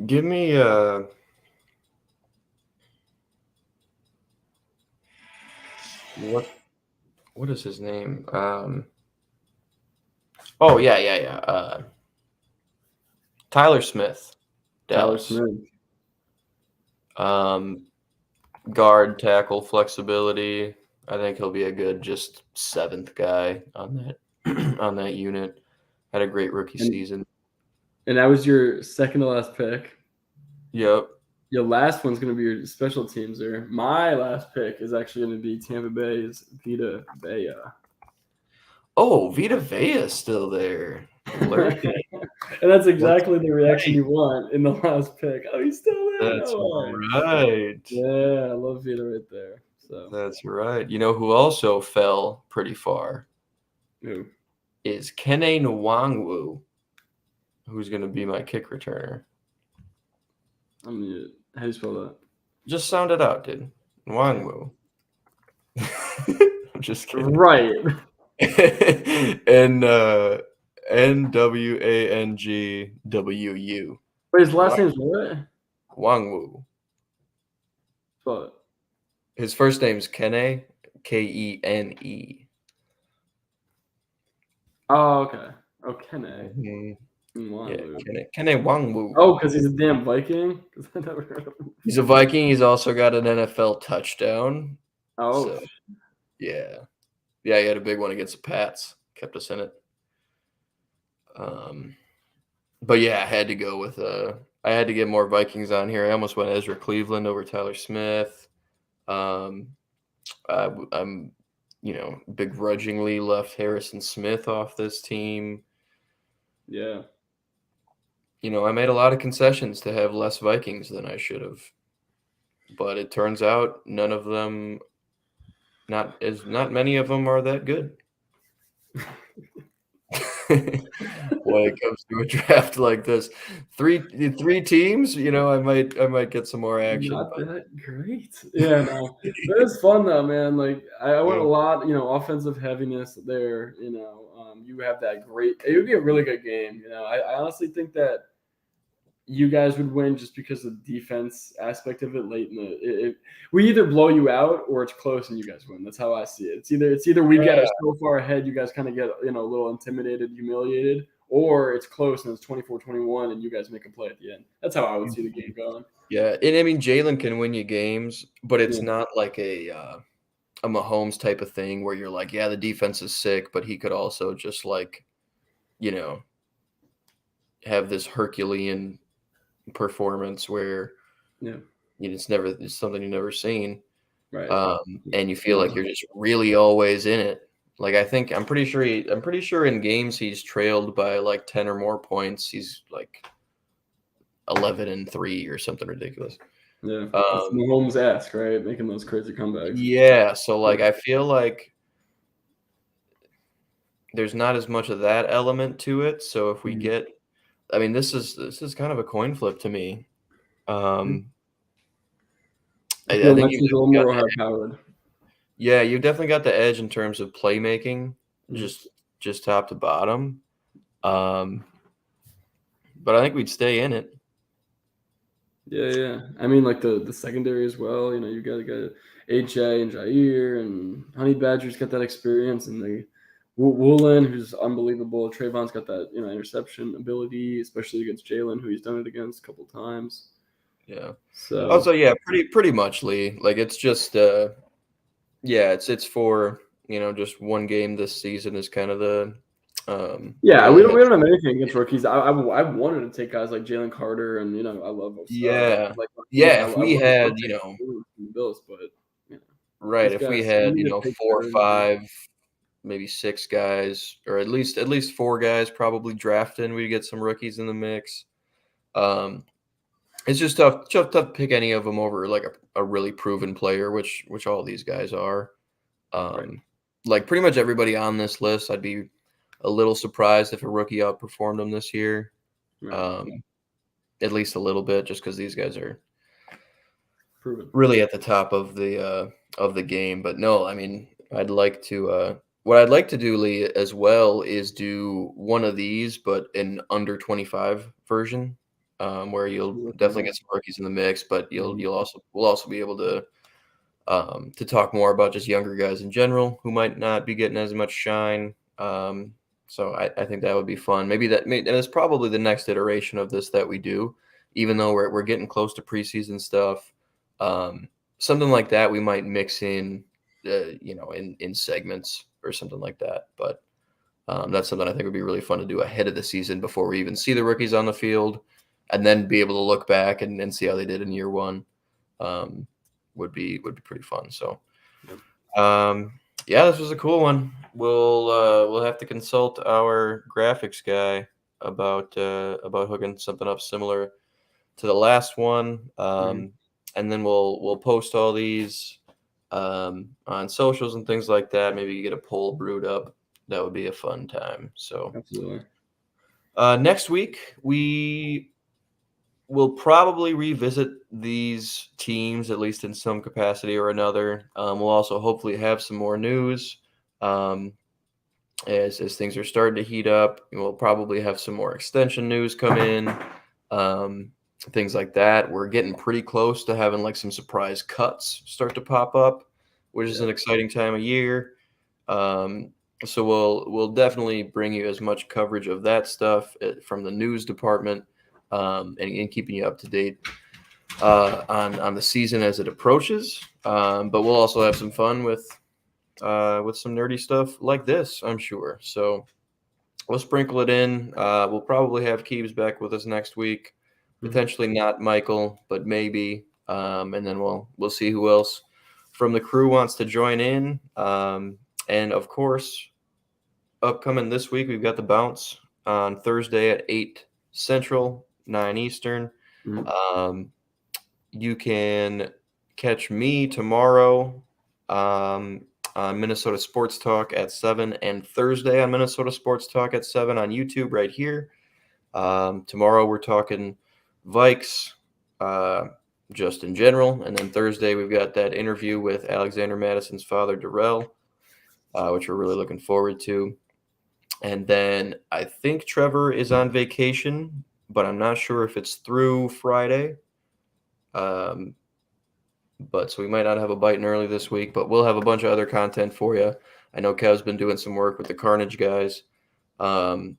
Give me what is his name? Oh yeah. Tyler Smith, Dallas. Tyler Smith. Guard, tackle, flexibility. I think he'll be a good just seventh guy on that on that unit. Had a great rookie season. And that was your second to last pick. Yep. Your last one's going to be your special teams there. My last pick is actually going to be Tampa Bay's Vita Vea. Oh, Vita Vea is still there. And that's exactly the reaction you want in the last pick. Oh, he's still there. That's right. Yeah, I love Vita right there. So that's right. You know who also fell pretty far? Who? Is Kene Nwangwu, who's going to be my kick returner. How do you spell that? Just sound it out, dude. Nwangwu. I'm just kidding. Right. And Nwangwu. Wait, his last name's what? Nwangwu. Spell it. His first name's Kene, Kene. Oh, okay. Oh, Kene. Mm-hmm. Yeah, Kene Nwangwu. Oh, because he's a damn Viking? I never heard of him. He's a Viking. He's also got an NFL touchdown. Oh. So, yeah. Yeah, he had a big one against the Pats. Kept us in it. But yeah, I had to go with I had to get more Vikings on here. I almost went Ezra Cleveland over Tyler Smith. I'm begrudgingly left Harrison Smith off this team. Yeah. I made a lot of concessions to have less Vikings than I should have. But it turns out none of them, not many of them are that good. When it comes to a draft like this, three teams, I might get some more action. Not that great. Yeah, no. It was fun though, man. Like I went a lot, offensive heaviness there. You have that great. It would be a really good game. I honestly think that you guys would win just because of the defense aspect of it late in we either blow you out or it's close and you guys win. That's how I see it. It's either we get so far ahead, you guys kind of get, a little intimidated, humiliated, or it's close and it's 24-21 and you guys make a play at the end. That's how I would see the game going. Yeah. And I mean, Jalen can win you games, but it's not like a a Mahomes type of thing where you're like, yeah, the defense is sick, but he could also just like, you know, have this Herculean performance where Yeah. it's something you've never seen. Right. And you feel like you're just really always in it. Like I'm pretty sure in games he's trailed by like 10 or more points, he's like 11-3 or something ridiculous. Yeah. It's Mahomes-esque, right? Making those crazy comebacks. Yeah, so like Yeah. I feel like there's not as much of that element to it. So if we Mhm. get, I mean, this is kind of a coin flip to me. Um, I I feel think next you've is a little definitely got more the, high-powered. yeah, you've definitely got the edge in terms of playmaking, Mhm. just top to bottom. Um, but I think we'd stay in it. Yeah. I mean, like the secondary as well. You know, you got HA and Jair and Honey Badger's got that experience, and the Woolen, who's unbelievable. Trayvon's got that interception ability, especially against Jalen, who he's done it against a couple times. Yeah. So Also, yeah, pretty much, Lee. Like it's just yeah, it's for, just one game this season is kind of the we yeah, we only don't have we don't have anything against rookies. I wanted to take guys like Jalen Carter, and I love yeah. like Yeah, I if we would had, love to take Jalen from the Bills, but you know, right, these if we guys you had, need to take 4 or turns. 5, maybe 6 guys, or at least 4 guys probably drafting, we'd get some rookies in the mix. Um it's just tough to pick any of them over like a really proven player, which all these guys are. Right. Like pretty much everybody on this list, I'd be a little surprised if a rookie outperformed them this year. Right. Um, at least a little bit, just because these guys are Proven. really at the top of the game. But no, I mean, what I'd like to do, Lee, as well is do one of these, but an under 25 version, where you'll definitely get some rookies in the mix, but we'll also be able to talk more about just younger guys in general who might not be getting as much shine. So I think that would be fun. And it's probably the next iteration of this that we do, even though we're getting close to preseason stuff. Um, Something like that we might mix in, in segments or something like that. But that's something I think would be really fun to do ahead of the season before we even see the rookies on the field, and then be able to look back and see how they did in year one. Would be pretty fun. So, Yep. yeah, this was a cool one. We'll have to consult our graphics guy about hooking something up similar to the last one, and then we'll post all these on socials and things like that. Maybe you get a poll brewed up. That would be a fun time. So, Absolutely. next week we'll probably revisit these teams, at least in some capacity or another. We'll also hopefully have some more news as things are starting to heat up. We'll probably have some more extension news come in, things like that. We're getting pretty close to having like some surprise cuts start to pop up, which is an exciting time of year. So we'll definitely bring you as much coverage of that stuff from the news department, and keeping you up to date on the season as it approaches. But we'll also have some fun with some nerdy stuff like this, I'm sure. So we'll sprinkle it in. We'll probably have Keebs back with us next week. Potentially not Michael, but maybe. And then we'll see who else from the crew wants to join in. And of course, upcoming this week, we've got the bounce on Thursday at 8 Central, 9 Eastern. You can catch me tomorrow on Minnesota Sports Talk at 7, and Thursday on Minnesota Sports Talk at 7 on YouTube right here. Tomorrow we're talking Vikes, just in general, and then Thursday we've got that interview with Alexander Madison's father, Darrell, which we're really looking forward to. And then I think Trevor is on vacation, but I'm not sure if it's through Friday. But so we might not have a bite in early this week, but we'll have a bunch of other content for you. I know Kev's been doing some work with the Carnage guys on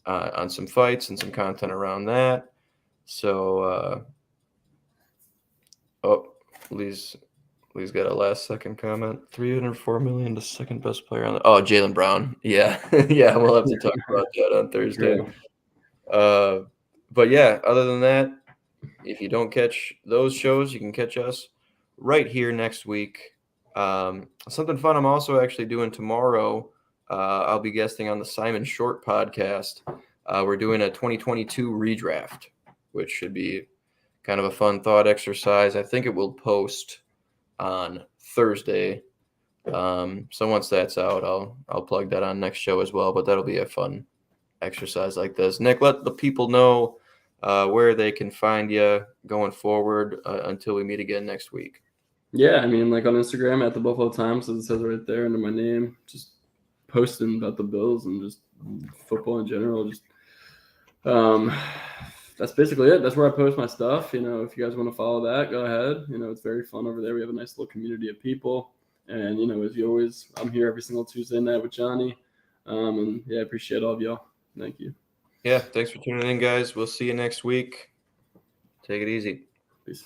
some fights and some content around that. So, Lee's Lee's got a last second comment. $304 million to second best player on the. Oh, Jaylen Brown. Yeah, yeah. We'll have to talk about that on Thursday. But yeah, other than that, if you don't catch those shows, you can catch us right here next week. Something fun I'm also actually doing tomorrow. I'll be guesting on the Simon Short podcast. We're doing a 2022 redraft, which should be kind of a fun thought exercise. I think it will post on Thursday. So once that's out, I'll plug that on next show as well. But that'll be a fun exercise like this. Nick, let the people know where they can find you going forward until we meet again next week. Yeah, I mean, like on Instagram at the Buffalo Times, as it says right there under my name, just posting about the Bills and just football in general. Just that's basically it. That's where I post my stuff. You know, if you guys want to follow that, go ahead. You know, it's very fun over there. We have a nice little community of people. And, you know, as you always, I'm here every single Tuesday night with Johnny. And yeah, I appreciate all of y'all. Thank you. Yeah, thanks for tuning in, guys. We'll see you next week. Take it easy. Peace.